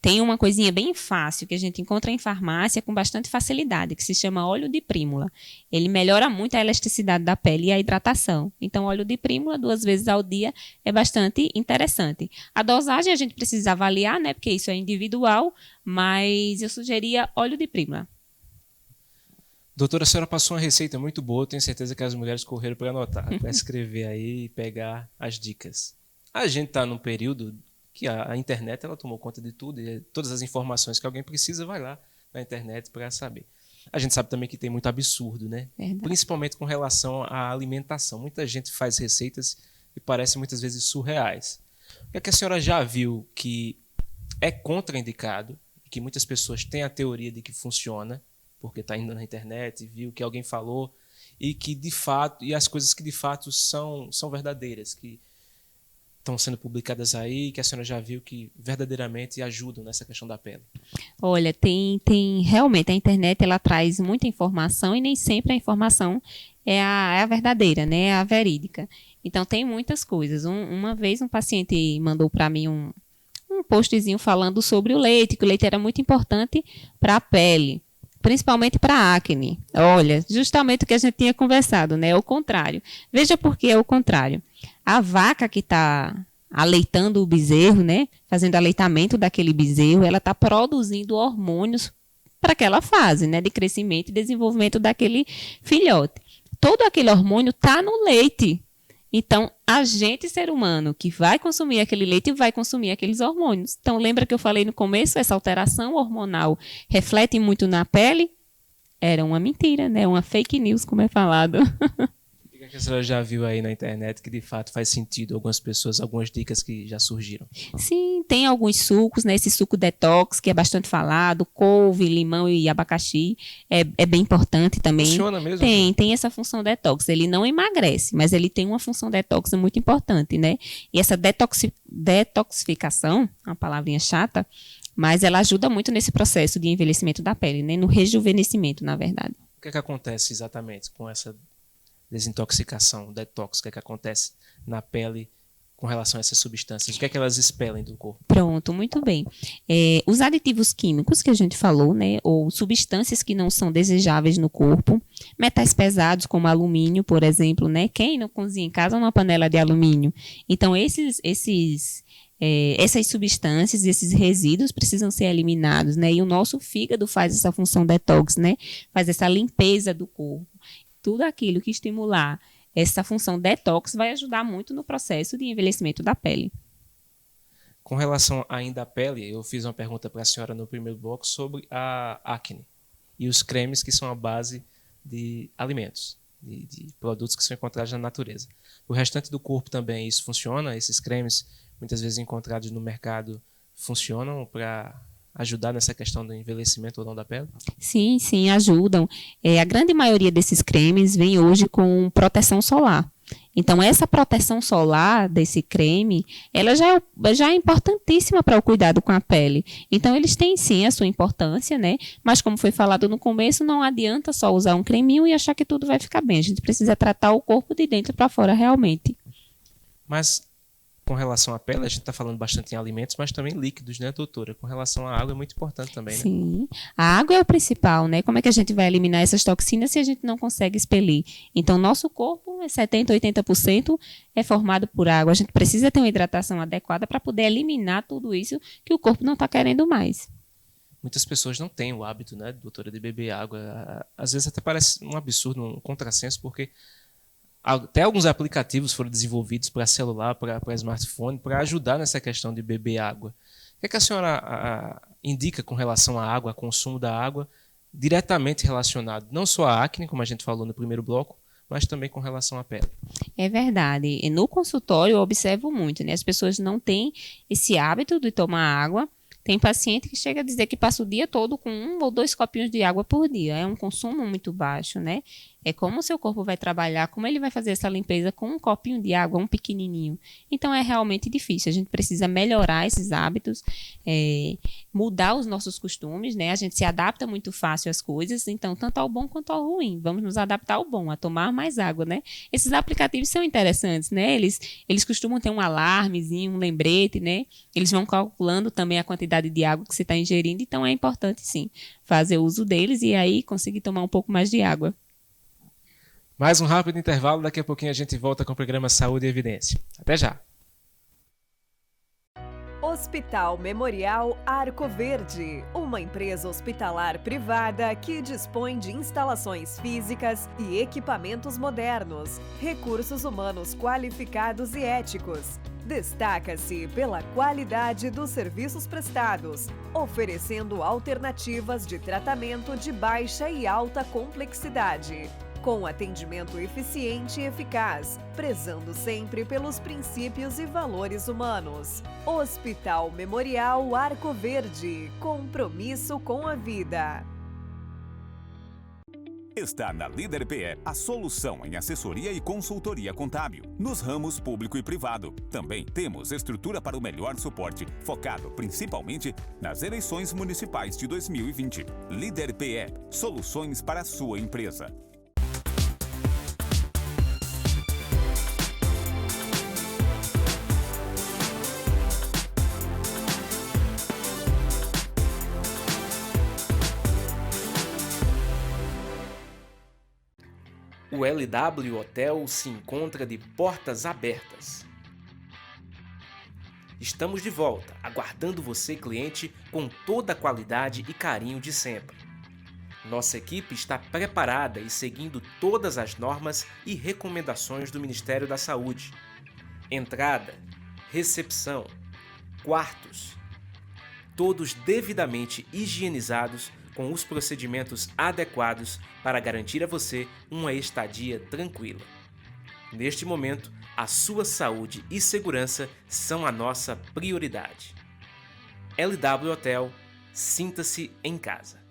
Tem uma coisinha bem fácil que a gente encontra em farmácia com bastante facilidade, que se chama óleo de prímula. Ele melhora muito a elasticidade da pele e a hidratação. Então, óleo de prímula 2 vezes ao dia é bastante interessante. A dosagem a gente precisa avaliar, né? Porque isso é individual, mas eu sugeria óleo de prímula. Doutora, a senhora passou uma receita muito boa, tenho certeza que as mulheres correram para anotar, para escrever aí e pegar as dicas. A gente está num período que a internet ela tomou conta de tudo, e todas as informações que alguém precisa vai lá na internet para saber. A gente sabe também que tem muito absurdo, né? Verdade. Principalmente com relação à alimentação. Muita gente faz receitas que parecem muitas vezes surreais. O que é que a senhora já viu que é contraindicado, que muitas pessoas têm a teoria de que funciona, porque está indo na internet, viu que alguém falou, e que de fato, e as coisas que de fato são verdadeiras, que estão sendo publicadas aí, que a senhora já viu que verdadeiramente ajudam nessa questão da pele? Olha, tem realmente a internet ela traz muita informação e nem sempre a informação é a verdadeira, né? É a verídica. Então tem muitas coisas. Uma vez um paciente mandou para mim um postzinho falando sobre o leite, que o leite era muito importante para a pele, principalmente para acne. Olha, justamente o que a gente tinha conversado, né? É o contrário. Veja por que é o contrário. A vaca aleitando o bezerro, né? Fazendo aleitamento daquele bezerro, ela está produzindo hormônios para aquela fase, né? De crescimento e desenvolvimento daquele filhote. Todo aquele hormônio está no leite. Então, a gente, ser humano, que vai consumir aquele leite, vai consumir aqueles hormônios. Então, lembra que eu falei no começo, essa alteração hormonal reflete muito na pele? Era uma mentira, né? Uma fake news, como é falado. O que a senhora já viu aí na internet que de fato faz sentido algumas pessoas, algumas dicas que já surgiram? Sim, tem alguns sucos, né? Esse suco detox, que é bastante falado, couve, limão e abacaxi, é bem importante também. Funciona mesmo? Tem essa função detox. Ele não emagrece, mas ele tem uma função detox muito importante, né? E essa detoxificação, uma palavrinha chata, mas ela ajuda muito nesse processo de envelhecimento da pele, né? No rejuvenescimento, na verdade. O que é que acontece exatamente com essa desintoxicação, detox? O que é que acontece na pele com relação a essas substâncias? O que é que elas expelem do corpo? Pronto, muito bem. Os aditivos químicos que a gente falou, né, ou substâncias que não são desejáveis no corpo, metais pesados como alumínio, por exemplo, né? Quem não cozinha em casa numa panela de alumínio? Então, essas substâncias, esses resíduos precisam ser eliminados, né? E o nosso fígado faz essa função detox, né? Faz essa limpeza do corpo. Tudo aquilo que estimular essa função detox vai ajudar muito no processo de envelhecimento da pele. Com relação ainda à pele, eu fiz uma pergunta para a senhora no primeiro bloco sobre a acne e os cremes que são a base de alimentos, de produtos que são encontrados na natureza. O restante do corpo também isso funciona? Esses cremes, muitas vezes encontrados no mercado, funcionam para ajudar nessa questão do envelhecimento ou não da pele? Sim, ajudam. A grande maioria desses cremes vem hoje com proteção solar. Então, essa proteção solar desse creme, ela já é importantíssima para o cuidado com a pele. Então, eles têm sim a sua importância, né? Mas, como foi falado no começo, não adianta só usar um creminho e achar que tudo vai ficar bem. A gente precisa tratar o corpo de dentro para fora realmente. Mas, com relação à pele, a gente está falando bastante em alimentos, mas também líquidos, né, doutora? Com relação à água é muito importante também, né? Sim, a água é o principal, né? Como é que a gente vai eliminar essas toxinas se a gente não consegue expelir? Então, nosso corpo, 70%, 80% é formado por água. A gente precisa ter uma hidratação adequada para poder eliminar tudo isso que o corpo não está querendo mais. Muitas pessoas não têm o hábito, né, doutora, de beber água. Às vezes até parece um absurdo, um contrassenso, porque até alguns aplicativos foram desenvolvidos para celular, para smartphone, para ajudar nessa questão de beber água. O que é que a senhora indica com relação à água, ao consumo da água, diretamente relacionado não só à acne, como a gente falou no primeiro bloco, mas também com relação à pele? É verdade. E no consultório eu observo muito, né? As pessoas não têm esse hábito de tomar água. Tem paciente que chega a dizer que passa o dia todo com 1 ou 2 copinhos de água por dia. É um consumo muito baixo, né? É como o seu corpo vai trabalhar, como ele vai fazer essa limpeza com um copinho de água, um pequenininho. Então, é realmente difícil. A gente precisa melhorar esses hábitos, mudar os nossos costumes, né? A gente se adapta muito fácil às coisas, então, tanto ao bom quanto ao ruim. Vamos nos adaptar ao bom, a tomar mais água, né? Esses aplicativos são interessantes, né? Eles costumam ter um alarmezinho, um lembrete, né? Eles vão calculando também a quantidade de água que você está ingerindo, então é importante, sim, fazer uso deles e aí conseguir tomar um pouco mais de água. Mais um rápido intervalo, daqui a pouquinho a gente volta com o programa Saúde e Evidência. Até já! Hospital Memorial Arco Verde, uma empresa hospitalar privada que dispõe de instalações físicas e equipamentos modernos, recursos humanos qualificados e éticos. Destaca-se pela qualidade dos serviços prestados, oferecendo alternativas de tratamento de baixa e alta complexidade, com atendimento eficiente e eficaz, prezando sempre pelos princípios e valores humanos. Hospital Memorial Arco Verde, compromisso com a vida. Está na Líder PE a solução em assessoria e consultoria contábil, nos ramos público e privado. Também temos estrutura para o melhor suporte, focado principalmente nas eleições municipais de 2020. Líder PE, soluções para a sua empresa. O LW Hotel se encontra de portas abertas. Estamos de volta, aguardando você, cliente, com toda a qualidade e carinho de sempre. Nossa equipe está preparada e seguindo todas as normas e recomendações do Ministério da Saúde. Entrada, recepção, quartos, todos devidamente higienizados com os procedimentos adequados para garantir a você uma estadia tranquila. Neste momento, a sua saúde e segurança são a nossa prioridade. LW Hotel, sinta-se em casa.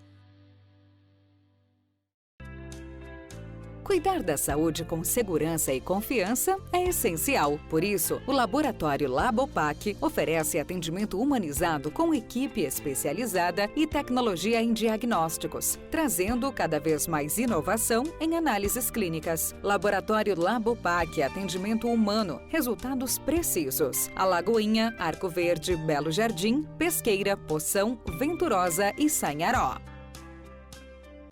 Cuidar da saúde com segurança e confiança é essencial. Por isso, o Laboratório Labopac oferece atendimento humanizado com equipe especializada e tecnologia em diagnósticos, trazendo cada vez mais inovação em análises clínicas. Laboratório Labopac, atendimento humano, resultados precisos. Alagoinha, Arco Verde, Belo Jardim, Pesqueira, Poção, Venturosa e Sanharó.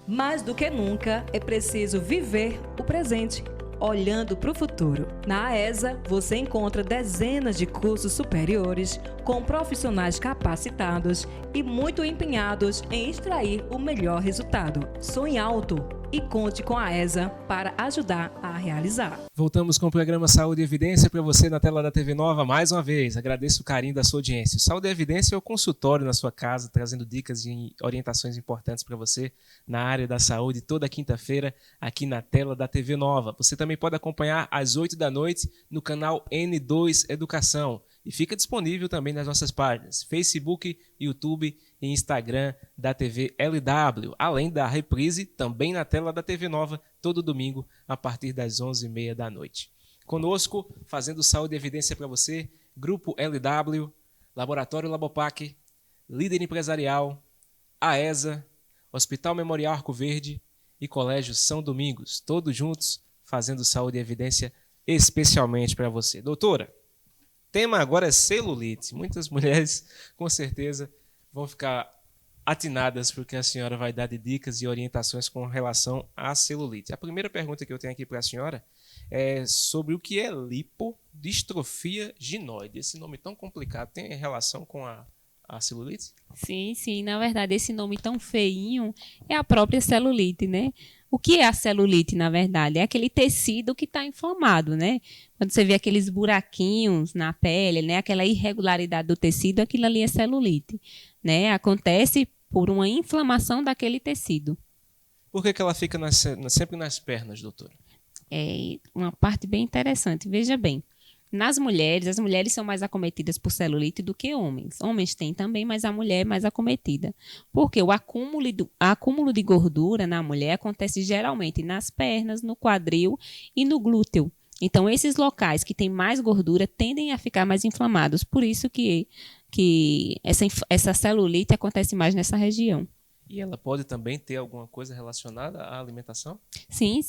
Mais do que nunca, é preciso viver o presente, olhando para o futuro. Na AESA, você encontra dezenas de cursos superiores com profissionais capacitados e muito empenhados em extrair o melhor resultado. Sonhe alto e conte com a AESA para ajudar a realizar. Voltamos com o programa Saúde e Evidência para você na tela da TV Nova mais uma vez. Agradeço o carinho da sua audiência. Saúde e Evidência é o consultório na sua casa, trazendo dicas e orientações importantes para você na área da saúde toda quinta-feira aqui na tela da TV Nova. Você também pode acompanhar às 8 da noite no canal N2 Educação e fica disponível também nas nossas páginas Facebook, YouTube e Instagram da TV LW, além da reprise também na tela da TV Nova, todo domingo, a partir das 11h30 da noite. Conosco, fazendo saúde e evidência para você, Grupo LW, Laboratório Labopac, Líder Empresarial, AESA, Hospital Memorial Arco Verde e Colégio São Domingos, todos juntos, fazendo saúde e evidência especialmente para você. Doutora, o tema agora é celulite. Muitas mulheres, com certeza, vão ficar atinadas porque a senhora vai dar de dicas e orientações com relação à celulite. A primeira pergunta que eu tenho aqui para a senhora é sobre o que é lipodistrofia ginoide. Esse nome tão complicado tem relação com a celulite? Sim. Na verdade, esse nome tão feinho é a própria celulite, né? O que é a celulite, na verdade? É aquele tecido que está inflamado, né? Quando você vê aqueles buraquinhos na pele, né? Aquela irregularidade do tecido, aquilo ali é celulite, né? Acontece por uma inflamação daquele tecido. Por que ela fica sempre nas pernas, doutora? É uma parte bem interessante. Veja bem, nas mulheres, as mulheres são mais acometidas por celulite do que homens. Homens têm também, mas a mulher é mais acometida. Porque o acúmulo de gordura na mulher acontece geralmente nas pernas, no quadril e no glúteo. Então, esses locais que têm mais gordura tendem a ficar mais inflamados. Por isso que essa celulite acontece mais nessa região. E ela pode também ter alguma coisa relacionada à alimentação? Sim.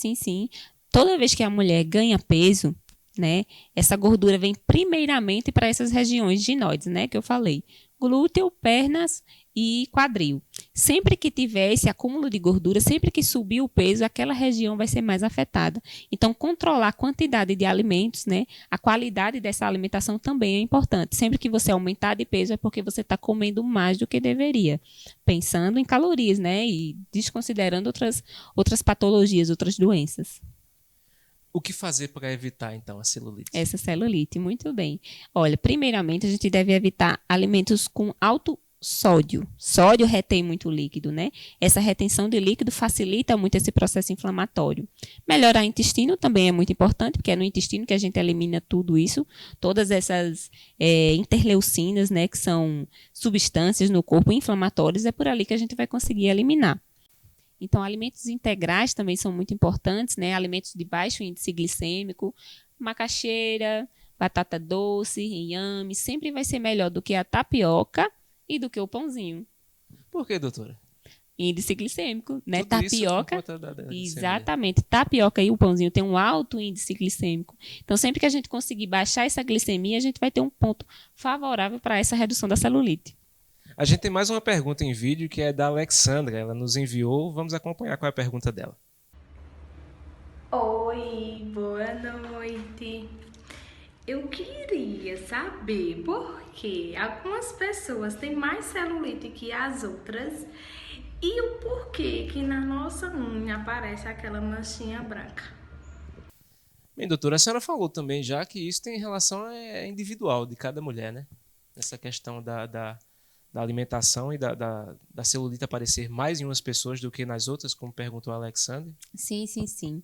Toda vez que a mulher ganha peso, né, essa gordura vem primeiramente para essas regiões ginoides, né, que eu falei. Glúteo, pernas e quadril. Sempre que tiver esse acúmulo de gordura, sempre que subir o peso, aquela região vai ser mais afetada. Então, controlar a quantidade de alimentos, né, a qualidade dessa alimentação também é importante. Sempre que você aumentar de peso é porque você está comendo mais do que deveria. Pensando em calorias, né, e desconsiderando outras patologias, outras doenças. O que fazer para evitar, então, a celulite? Essa celulite, muito bem. Olha, primeiramente, a gente deve evitar alimentos com alto sódio. Sódio retém muito líquido, né? Essa retenção de líquido facilita muito esse processo inflamatório. Melhorar o intestino também é muito importante, porque é no intestino que a gente elimina tudo isso, todas essas interleucinas, né, que são substâncias no corpo inflamatórias, é por ali que a gente vai conseguir eliminar. Então, alimentos integrais também são muito importantes, né? Alimentos de baixo índice glicêmico, macaxeira, batata doce, inhame, sempre vai ser melhor do que a tapioca e do que o pãozinho. Por que, doutora? Índice glicêmico, né? Tudo tapioca. Isso por conta da Exatamente. Tapioca e o pãozinho tem um alto índice glicêmico. Então, sempre que a gente conseguir baixar essa glicemia, a gente vai ter um ponto favorável para essa redução da celulite. A gente tem mais uma pergunta em vídeo que é da Alexandra. Ela nos enviou. Vamos acompanhar qual é a pergunta dela. Oi, boa noite. Eu queria saber por que algumas pessoas têm mais celulite que as outras e o porquê que na nossa unha aparece aquela manchinha branca. Bem, doutora, a senhora falou também já que isso tem relação individual de cada mulher, né? Essa questão da alimentação e da celulite aparecer mais em umas pessoas do que nas outras, como perguntou a Alexandre. Sim, sim, sim.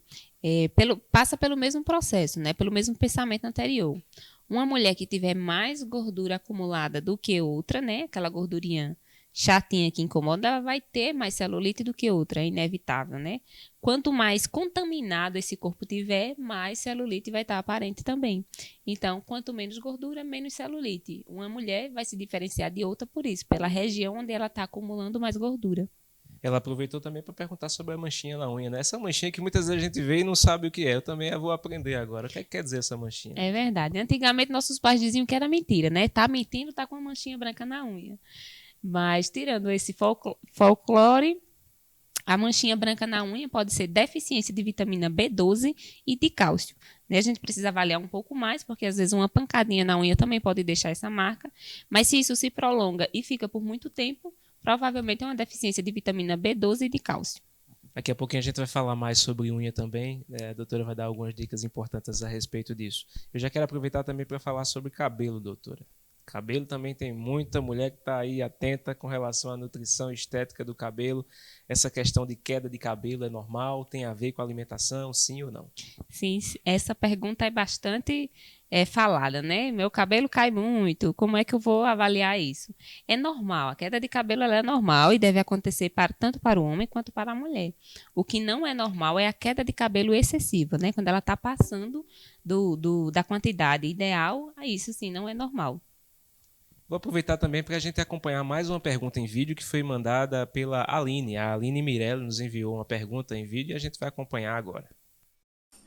Passa pelo mesmo processo, né? Pelo mesmo pensamento anterior. Uma mulher que tiver mais gordura acumulada do que outra, né? Aquela gordurinha chatinha que incomoda, ela vai ter mais celulite do que outra, é inevitável, né? Quanto mais contaminado esse corpo tiver, mais celulite vai estar aparente também. Então, quanto menos gordura, menos celulite. Uma mulher vai se diferenciar de outra por isso, pela região onde ela está acumulando mais gordura. Ela aproveitou também para perguntar sobre a manchinha na unha, né? Essa manchinha que muitas vezes a gente vê e não sabe o que é. Eu também vou aprender agora. O que é que quer dizer essa manchinha? É verdade. Antigamente, nossos pais diziam que era mentira, né? Tá mentindo, tá com uma manchinha branca na unha. Mas, tirando esse folclore, a manchinha branca na unha pode ser deficiência de vitamina B12 e de cálcio. A gente precisa avaliar um pouco mais, porque às vezes uma pancadinha na unha também pode deixar essa marca. Mas se isso se prolonga e fica por muito tempo, provavelmente é uma deficiência de vitamina B12 e de cálcio. Daqui a pouquinho a gente vai falar mais sobre unha também. A doutora vai dar algumas dicas importantes a respeito disso. Eu já quero aproveitar também para falar sobre cabelo, doutora. Cabelo também tem muita mulher que está aí atenta com relação à nutrição estética do cabelo. Essa questão de queda de cabelo é normal? Tem a ver com a alimentação, sim ou não? Sim, essa pergunta é bastante falada, né? Meu cabelo cai muito, como é que eu vou avaliar isso? É normal, a queda de cabelo ela é normal e deve acontecer tanto para o homem quanto para a mulher. O que não é normal é a queda de cabelo excessiva, né? Quando ela está passando da quantidade ideal, isso sim não é normal. Vou aproveitar também para a gente acompanhar mais uma pergunta em vídeo que foi mandada pela Aline. A Aline Mirelli nos enviou uma pergunta em vídeo e a gente vai acompanhar agora.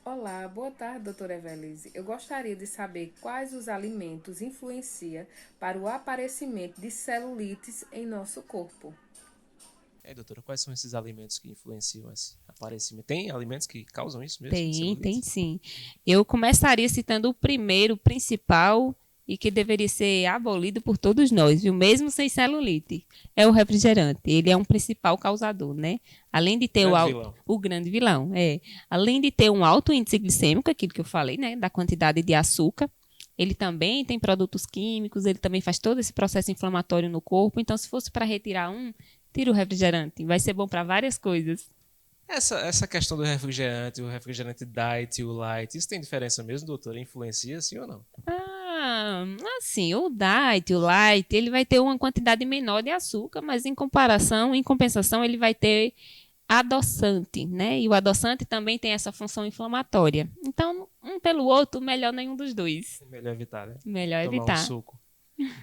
Olá, boa tarde, doutora Evelise. Eu gostaria de saber quais os alimentos influenciam para o aparecimento de celulites em nosso corpo. Doutora, quais são esses alimentos que influenciam esse aparecimento? Tem alimentos que causam isso mesmo? Tem sim. Eu começaria citando o primeiro, principal, e que deveria ser abolido por todos nós, viu? Mesmo sem celulite, é o refrigerante. Ele é um principal causador, né? Além de ter o grande vilão, além de ter um alto índice glicêmico, aquilo que eu falei, né? Da quantidade de açúcar, ele também tem produtos químicos, ele também faz todo esse processo inflamatório no corpo. Então, se fosse para retirar tira o refrigerante. Vai ser bom para várias coisas. Essa questão do refrigerante, o refrigerante diet e o light, isso tem diferença mesmo, doutora? Influencia sim ou não? Assim, o diet, o light, ele vai ter uma quantidade menor de açúcar, mas em compensação, ele vai ter adoçante, né? E o adoçante também tem essa função inflamatória. Então, um pelo outro, melhor nenhum dos dois. Melhor evitar, né? Melhor tomar evitar. Um suco.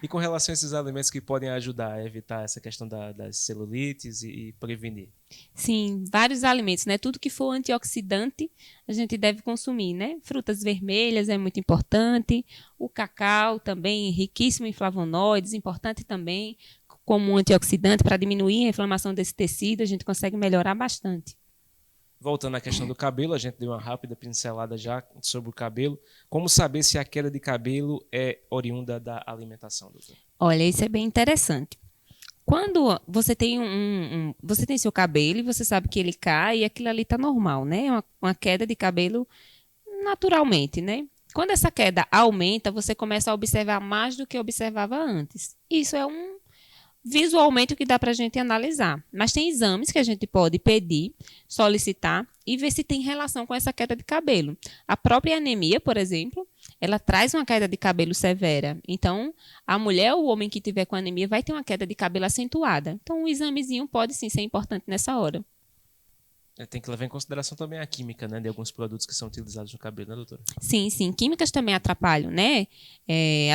E com relação a esses alimentos que podem ajudar a evitar essa questão das celulites e prevenir? Sim, vários alimentos, né? Tudo que for antioxidante, a gente deve consumir, né? Frutas vermelhas é muito importante, o cacau também, riquíssimo em flavonoides, importante também como antioxidante para diminuir a inflamação desse tecido, a gente consegue melhorar bastante. Voltando à questão do cabelo, a gente deu uma rápida pincelada já sobre o cabelo. Como saber se a queda de cabelo é oriunda da alimentação, doutor? Olha, isso é bem interessante. Quando você tem você tem seu cabelo e você sabe que ele cai e aquilo ali está normal, né? Uma queda de cabelo naturalmente, né? Quando essa queda aumenta, você começa a observar mais do que observava antes. Isso é visualmente o que dá para a gente analisar. Mas tem exames que a gente pode pedir, solicitar e ver se tem relação com essa queda de cabelo. A própria anemia, por exemplo, ela traz uma queda de cabelo severa. Então, a mulher ou o homem que tiver com anemia vai ter uma queda de cabelo acentuada. Então, um examezinho pode sim ser importante nessa hora. Tem que levar em consideração também a química, né, de alguns produtos que são utilizados no cabelo, né, doutora? Sim, sim. Químicas também atrapalham, né?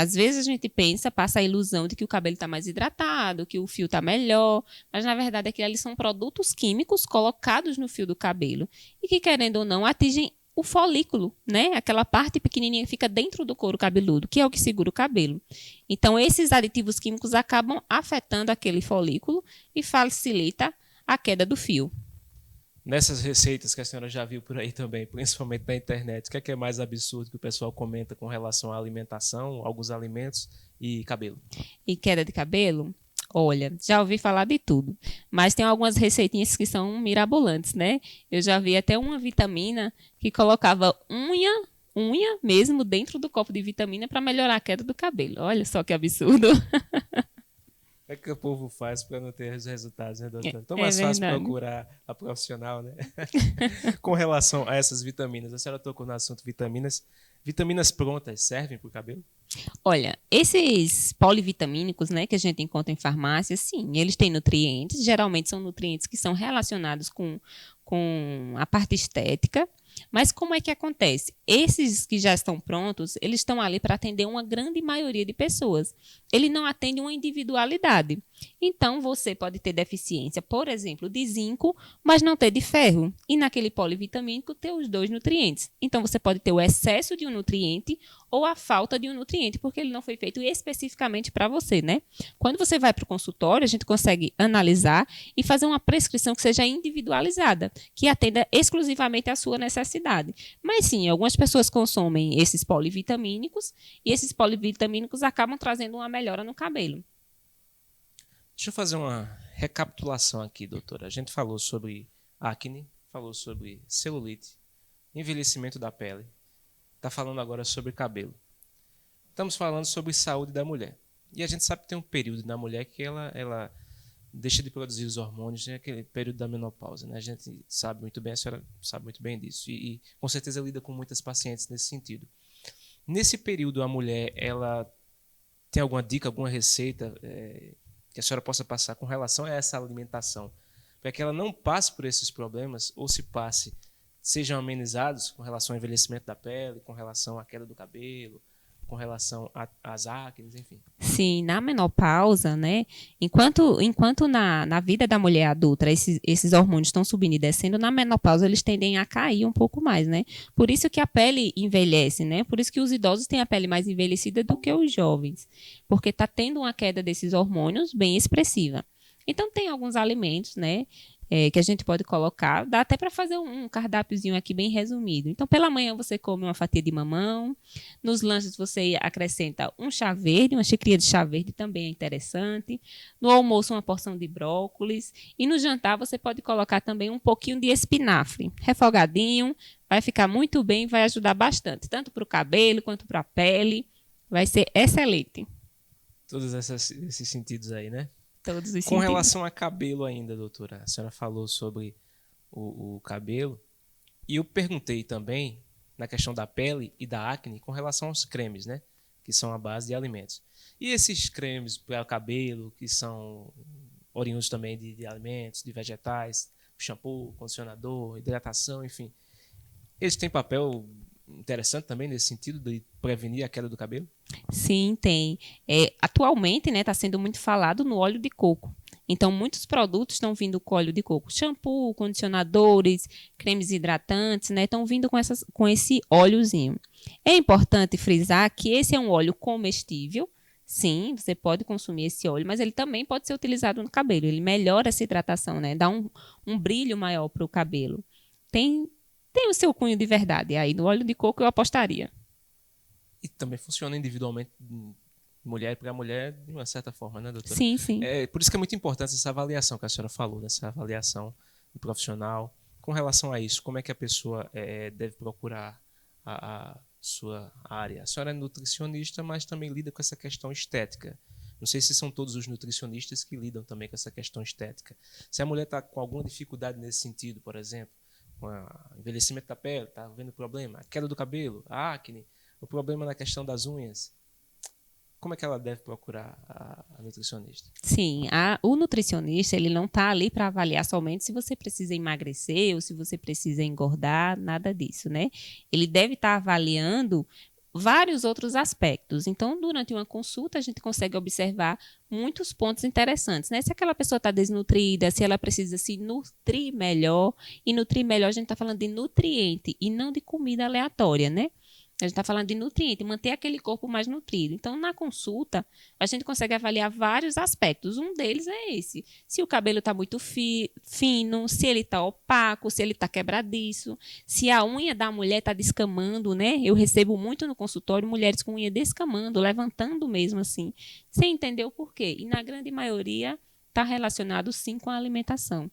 Às vezes a gente passa a ilusão de que o cabelo está mais hidratado, que o fio está melhor, mas na verdade aquilo ali são produtos químicos colocados no fio do cabelo e que, querendo ou não, atingem o folículo, né? Aquela parte pequenininha que fica dentro do couro cabeludo, que é o que segura o cabelo. Então, esses aditivos químicos acabam afetando aquele folículo e facilita a queda do fio. Nessas receitas que a senhora já viu por aí também, principalmente na internet, o que é mais absurdo que o pessoal comenta com relação à alimentação, alguns alimentos e cabelo? E queda de cabelo? Olha, já ouvi falar de tudo, mas tem algumas receitinhas que são mirabolantes, né? Eu já vi até uma vitamina que colocava unha mesmo dentro do copo de vitamina para melhorar a queda do cabelo. Olha só que absurdo. É que o povo faz para não ter os resultados, né, doutora? Então, mais fácil procurar a profissional, né? Com relação a essas vitaminas, a senhora tocou no assunto vitaminas. Vitaminas prontas servem para o cabelo? Olha, esses polivitamínicos, né, que a gente encontra em farmácia, sim, eles têm nutrientes, geralmente são nutrientes que são relacionados com a parte estética. Mas como é que acontece? Esses que já estão prontos, eles estão ali para atender uma grande maioria de pessoas. Ele não atende uma individualidade. Então, você pode ter deficiência, por exemplo, de zinco, mas não ter de ferro. E naquele polivitamínico ter os dois nutrientes. Então, você pode ter o excesso de um nutriente ou a falta de um nutriente, porque ele não foi feito especificamente para você, né? Quando você vai para o consultório, a gente consegue analisar e fazer uma prescrição que seja individualizada, que atenda exclusivamente à sua necessidade. Mas sim, algumas pessoas consomem esses polivitamínicos e esses polivitamínicos acabam trazendo uma melhora no cabelo. Deixa eu fazer uma recapitulação aqui, doutora. A gente falou sobre acne, falou sobre celulite, envelhecimento da pele. Está falando agora sobre cabelo. Estamos falando sobre saúde da mulher. E a gente sabe que tem um período na mulher que ela deixa de produzir os hormônios, né? Aquele período da menopausa, né? A gente sabe muito bem, a senhora sabe muito bem disso. E com certeza lida com muitas pacientes nesse sentido. Nesse período, a mulher, ela tem alguma dica, alguma receita que a senhora possa passar com relação a essa alimentação, para que ela não passe por esses problemas, ou se passe, sejam amenizados com relação ao envelhecimento da pele, com relação à queda do cabelo, com relação às acnes, enfim. Sim, na menopausa, né? Enquanto na vida da mulher adulta esses hormônios estão subindo e descendo, na menopausa eles tendem a cair um pouco mais, né? Por isso que a pele envelhece, né? Por isso que os idosos têm a pele mais envelhecida do que os jovens, porque está tendo uma queda desses hormônios bem expressiva. Então tem alguns alimentos, né? Que a gente pode colocar, dá até para fazer um cardápiozinho aqui bem resumido. Então, pela manhã você come uma fatia de mamão, nos lanches você acrescenta um chá verde, uma xicrinha de chá verde também é interessante, no almoço uma porção de brócolis e no jantar você pode colocar também um pouquinho de espinafre, refogadinho, vai ficar muito bem, vai ajudar bastante, tanto para o cabelo quanto para a pele, vai ser excelente. Todos esses sentidos aí, né? Com relação a cabelo ainda, doutora, a senhora falou sobre o cabelo e eu perguntei também na questão da pele e da acne com relação aos cremes, né, que são a base de alimentos. E esses cremes para o cabelo, que são oriundos também de alimentos, de vegetais, shampoo, condicionador, hidratação, enfim, eles têm papel interessante também nesse sentido de prevenir a queda do cabelo? Sim, tem. Atualmente, né, está sendo muito falado no óleo de coco. Então, muitos produtos estão vindo com óleo de coco. Shampoo, condicionadores, cremes hidratantes, né, estão vindo com esse óleozinho. É importante frisar que esse é um óleo comestível. Sim, você pode consumir esse óleo, mas ele também pode ser utilizado no cabelo. Ele melhora essa hidratação, né, dá um brilho maior para o cabelo. Tem o seu cunho de verdade. Aí no óleo de coco eu apostaria. E também funciona individualmente mulher para mulher de uma certa forma, né, doutora? Sim, sim. Por isso que é muito importante essa avaliação que a senhora falou, dessa avaliação do profissional. Com relação a isso, como é que a pessoa deve procurar a sua área? A senhora é nutricionista, mas também lida com essa questão estética. Não sei se são todos os nutricionistas que lidam também com essa questão estética. Se a mulher está com alguma dificuldade nesse sentido, por exemplo, com o envelhecimento da pele, está havendo problema, a queda do cabelo, a acne, o problema na questão das unhas, como é que ela deve procurar a nutricionista? Sim, o nutricionista ele não está ali para avaliar somente se você precisa emagrecer ou se você precisa engordar, nada disso, né? Ele deve estar avaliando vários outros aspectos. Então, durante uma consulta, a gente consegue observar muitos pontos interessantes, né? Se aquela pessoa está desnutrida, se ela precisa se nutrir melhor, e nutrir melhor a gente está falando de nutriente e não de comida aleatória, né? A gente está falando de nutriente, manter aquele corpo mais nutrido. Então, na consulta, a gente consegue avaliar vários aspectos. Um deles é esse. Se o cabelo está muito fino, se ele está opaco, se ele está quebradiço, se a unha da mulher está descamando, né? Eu recebo muito no consultório mulheres com unha descamando, levantando mesmo assim, sem entender o porquê. E na grande maioria está relacionado sim com a alimentação.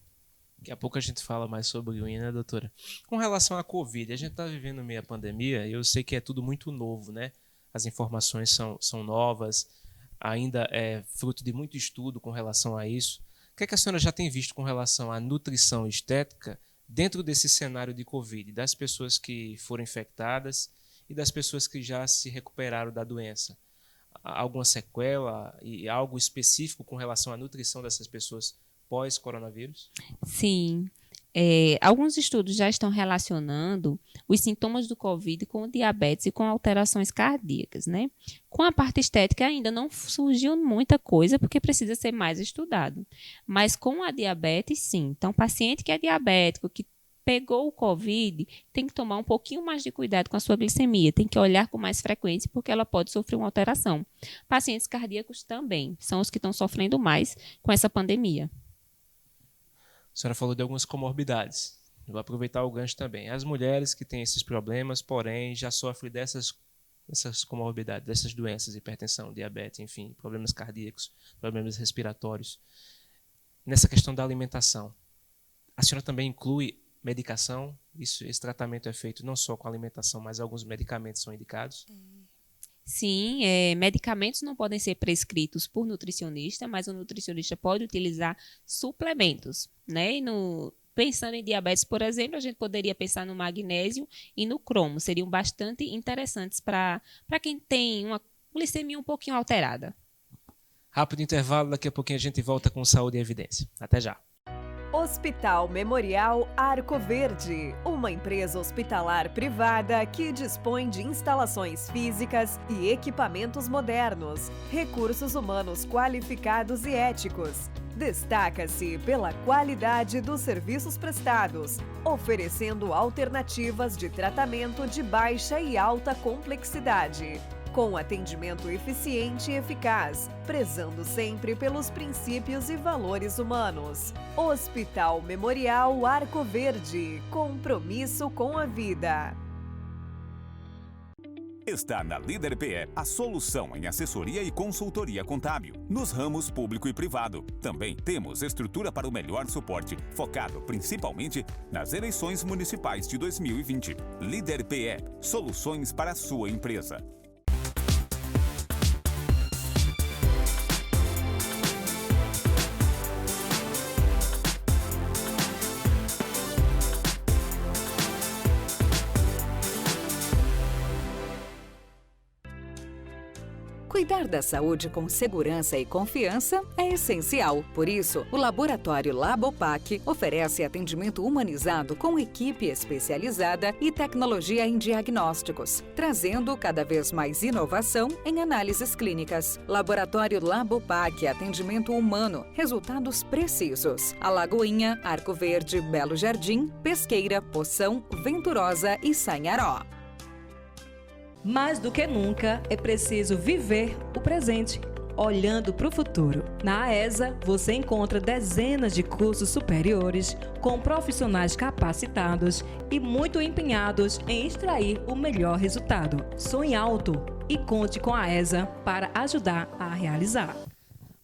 Daqui a pouco a gente fala mais sobre unha, né, doutora? Com relação à Covid, a gente está vivendo meio a pandemia, e eu sei que é tudo muito novo, né? As informações são novas, ainda é fruto de muito estudo com relação a isso. O que é que a senhora já tem visto com relação à nutrição estética dentro desse cenário de Covid, das pessoas que foram infectadas e das pessoas que já se recuperaram da doença? Alguma sequela e algo específico com relação à nutrição dessas pessoas pós-coronavírus? Sim. Alguns estudos já estão relacionando os sintomas do Covid com o diabetes e com alterações cardíacas, né? Com a parte estética ainda não surgiu muita coisa, porque precisa ser mais estudado. Mas com a diabetes, sim. Então, paciente que é diabético, que pegou o Covid, tem que tomar um pouquinho mais de cuidado com a sua glicemia, tem que olhar com mais frequência, porque ela pode sofrer uma alteração. Pacientes cardíacos também são os que estão sofrendo mais com essa pandemia. A senhora falou de algumas comorbidades. Eu vou aproveitar o gancho também. As mulheres que têm esses problemas, porém, já sofrem dessas comorbidades, dessas doenças, hipertensão, diabetes, enfim, problemas cardíacos, problemas respiratórios. Nessa questão da alimentação, a senhora também inclui medicação? Esse tratamento é feito não só com alimentação, mas alguns medicamentos são indicados? Sim, medicamentos não podem ser prescritos por nutricionista, mas o nutricionista pode utilizar suplementos, né? Pensando em diabetes, por exemplo, a gente poderia pensar no magnésio e no cromo. Seriam bastante interessantes para quem tem uma glicemia um pouquinho alterada. Rápido intervalo, daqui a pouquinho a gente volta com Saúde e Evidência. Até já. Hospital Memorial Arco Verde, uma empresa hospitalar privada que dispõe de instalações físicas e equipamentos modernos, recursos humanos qualificados e éticos. Destaca-se pela qualidade dos serviços prestados, oferecendo alternativas de tratamento de baixa e alta complexidade, com atendimento eficiente e eficaz, prezando sempre pelos princípios e valores humanos. Hospital Memorial Arco Verde, compromisso com a vida. Está na Líder PE a solução em assessoria e consultoria contábil, nos ramos público e privado. Também temos estrutura para o melhor suporte, focado principalmente nas eleições municipais de 2020. Líder PE, soluções para a sua empresa. Cuidar da saúde com segurança e confiança é essencial. Por isso, o Laboratório Labopac oferece atendimento humanizado com equipe especializada e tecnologia em diagnósticos, trazendo cada vez mais inovação em análises clínicas. Laboratório Labopac, atendimento humano, resultados precisos. Alagoinha, Arco Verde, Belo Jardim, Pesqueira, Poção, Venturosa e Sanharó. Mais do que nunca, é preciso viver o presente, olhando para o futuro. Na AESA, você encontra dezenas de cursos superiores com profissionais capacitados e muito empenhados em extrair o melhor resultado. Sonhe alto e conte com a AESA para ajudar a realizar.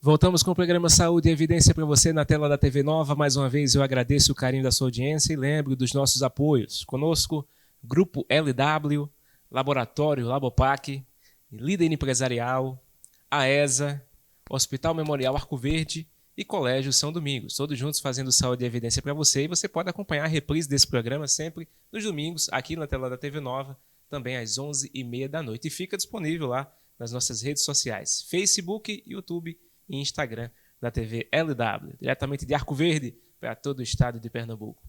Voltamos com o programa Saúde e Evidência para você na tela da TV Nova. Mais uma vez eu agradeço o carinho da sua audiência e lembro dos nossos apoios. Conosco, Grupo LW, Laboratório Labopac, Líder Empresarial, AESA, Hospital Memorial Arco Verde e Colégio São Domingos. Todos juntos fazendo Saúde e Evidência para você. E você pode acompanhar a reprise desse programa sempre nos domingos, aqui na tela da TV Nova, também às 11h30 da noite. E fica disponível lá nas nossas redes sociais, Facebook, YouTube e Instagram da TV LW, diretamente de Arco Verde para todo o estado de Pernambuco.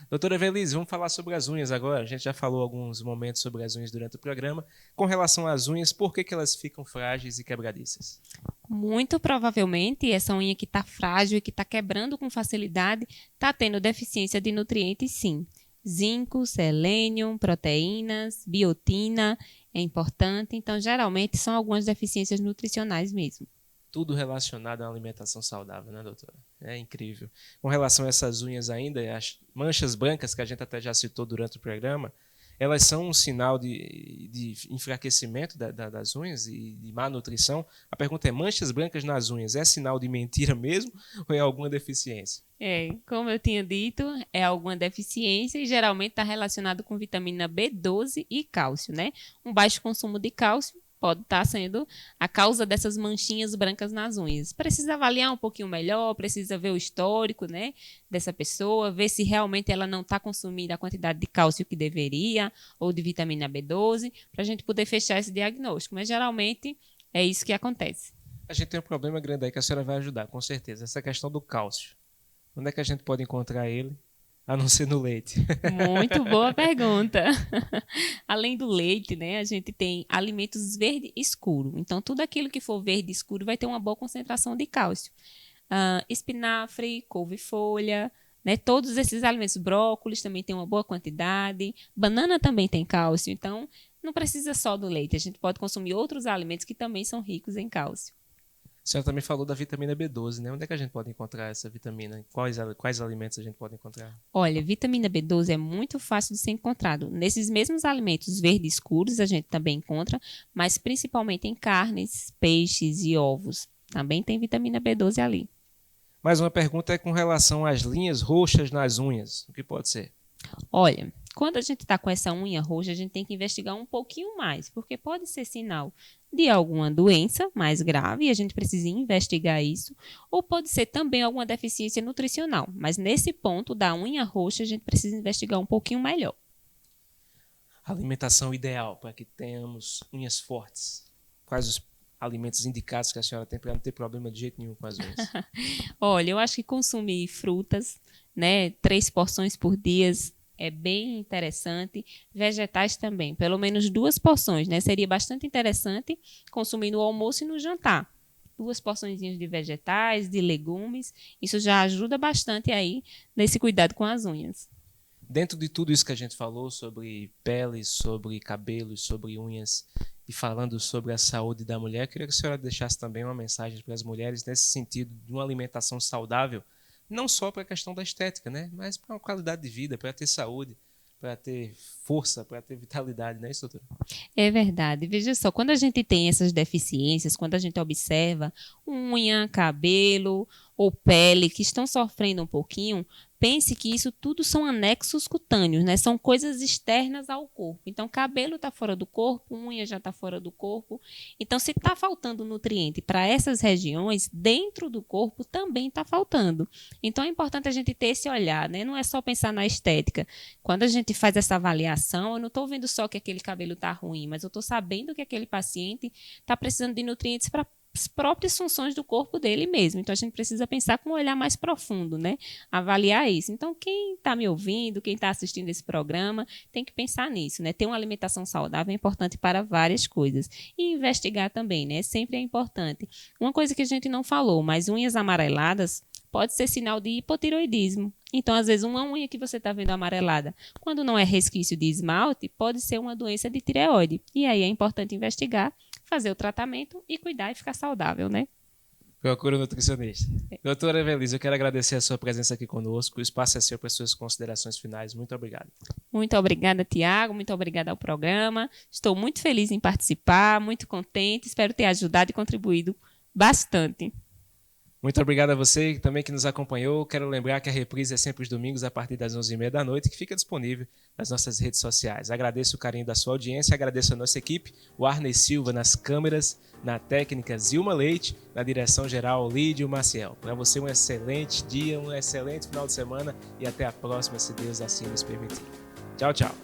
Doutora Evelise, vamos falar sobre as unhas agora. A gente já falou alguns momentos sobre as unhas durante o programa. Com relação às unhas, por que elas ficam frágeis e quebradiças? Muito provavelmente, essa unha que está frágil e que está quebrando com facilidade, está tendo deficiência de nutrientes, sim. zinco, selênio, proteínas, biotina é importante. Então, geralmente, são algumas deficiências nutricionais mesmo. Tudo relacionado à alimentação saudável, né, doutora? É incrível. Com relação a essas unhas ainda, as manchas brancas, que a gente até já citou durante o programa, elas são um sinal de enfraquecimento das unhas e de má nutrição. A pergunta é, manchas brancas nas unhas é sinal de mentira mesmo ou é alguma deficiência? Como eu tinha dito, é alguma deficiência e geralmente está relacionado com vitamina B12 e cálcio, né? Um baixo consumo de cálcio pode estar sendo a causa dessas manchinhas brancas nas unhas. Precisa avaliar um pouquinho melhor, precisa ver o histórico, né, dessa pessoa, ver se realmente ela não está consumindo a quantidade de cálcio que deveria ou de vitamina B12, para a gente poder fechar esse diagnóstico. Mas geralmente é isso que acontece. A gente tem um problema grande aí que a senhora vai ajudar, com certeza. Essa questão do cálcio. Onde é que a gente pode encontrar ele? A não ser no leite. Muito boa pergunta. Além do leite, né, a gente tem alimentos verde escuro. Então, tudo aquilo que for verde escuro vai ter uma boa concentração de cálcio. Espinafre, couve-folha, né, todos esses alimentos, brócolis também tem uma boa quantidade. Banana também tem cálcio. Então, não precisa só do leite. A gente pode consumir outros alimentos que também são ricos em cálcio. A senhora também falou da vitamina B12, né? Onde é que a gente pode encontrar essa vitamina? Quais alimentos a gente pode encontrar? Olha, vitamina B12 é muito fácil de ser encontrado. Nesses mesmos alimentos verdes escuros a gente também encontra, mas principalmente em carnes, peixes e ovos. Também tem vitamina B12 ali. Mais uma pergunta é com relação às linhas roxas nas unhas. O que pode ser? Olha, quando a gente está com essa unha roxa, a gente tem que investigar um pouquinho mais, porque pode ser sinal de alguma doença mais grave e a gente precisa investigar isso, ou pode ser também alguma deficiência nutricional, mas nesse ponto da unha roxa a gente precisa investigar um pouquinho melhor. Alimentação ideal para que tenhamos unhas fortes. Quais os alimentos indicados que a senhora tem para não ter problema de jeito nenhum com as unhas? Olha, eu acho que consumir frutas, né, 3 porções por dia é bem interessante. Vegetais também, pelo menos 2 porções, né? Seria bastante interessante consumir no almoço e no jantar. 2 porçõezinhas de vegetais, de legumes. Isso já ajuda bastante aí nesse cuidado com as unhas. Dentro de tudo isso que a gente falou sobre pele, sobre cabelos, sobre unhas e falando sobre a saúde da mulher, eu queria que a senhora deixasse também uma mensagem para as mulheres nesse sentido de uma alimentação saudável, não só para a questão da estética, né? Mas para uma qualidade de vida, para ter saúde, para ter força, para ter vitalidade, não é isso, doutora? É verdade. Veja só, quando a gente tem essas deficiências, quando a gente observa unha, cabelo ou pele que estão sofrendo um pouquinho, pense que isso tudo são anexos cutâneos, né? São coisas externas ao corpo. Então, cabelo está fora do corpo, unha já está fora do corpo. Então, se está faltando nutriente para essas regiões, dentro do corpo também está faltando. Então, é importante a gente ter esse olhar, né? Não é só pensar na estética. Quando a gente faz essa avaliação, eu não estou vendo só que aquele cabelo está ruim, mas eu estou sabendo que aquele paciente está precisando de nutrientes para as próprias funções do corpo dele mesmo. Então, a gente precisa pensar com um olhar mais profundo, né? Avaliar isso. Então, quem está me ouvindo, quem está assistindo esse programa, tem que pensar nisso, né? Ter uma alimentação saudável é importante para várias coisas. E investigar também, né? Sempre é importante. Uma coisa que a gente não falou, mas unhas amareladas pode ser sinal de hipotiroidismo. Então, às vezes, uma unha que você está vendo amarelada, quando não é resquício de esmalte, pode ser uma doença de tireoide. E aí é importante investigar, fazer o tratamento e cuidar e ficar saudável, né? Procura um nutricionista. Doutora Evelise, eu quero agradecer a sua presença aqui conosco. O espaço é seu para as suas considerações finais. Muito obrigado. Muito obrigada, Tiago. Muito obrigada ao programa. Estou muito feliz em participar, muito contente. Espero ter ajudado e contribuído bastante. Muito obrigado a você também que nos acompanhou. Quero lembrar que a reprise é sempre os domingos a partir das 11h30 da noite, que fica disponível nas nossas redes sociais. Agradeço o carinho da sua audiência, agradeço a nossa equipe, o Arney Silva nas câmeras, na técnica Zilma Leite, na direção geral Lídio Maciel. Para você um excelente dia, um excelente final de semana e até a próxima, se Deus assim nos permitir. Tchau, tchau.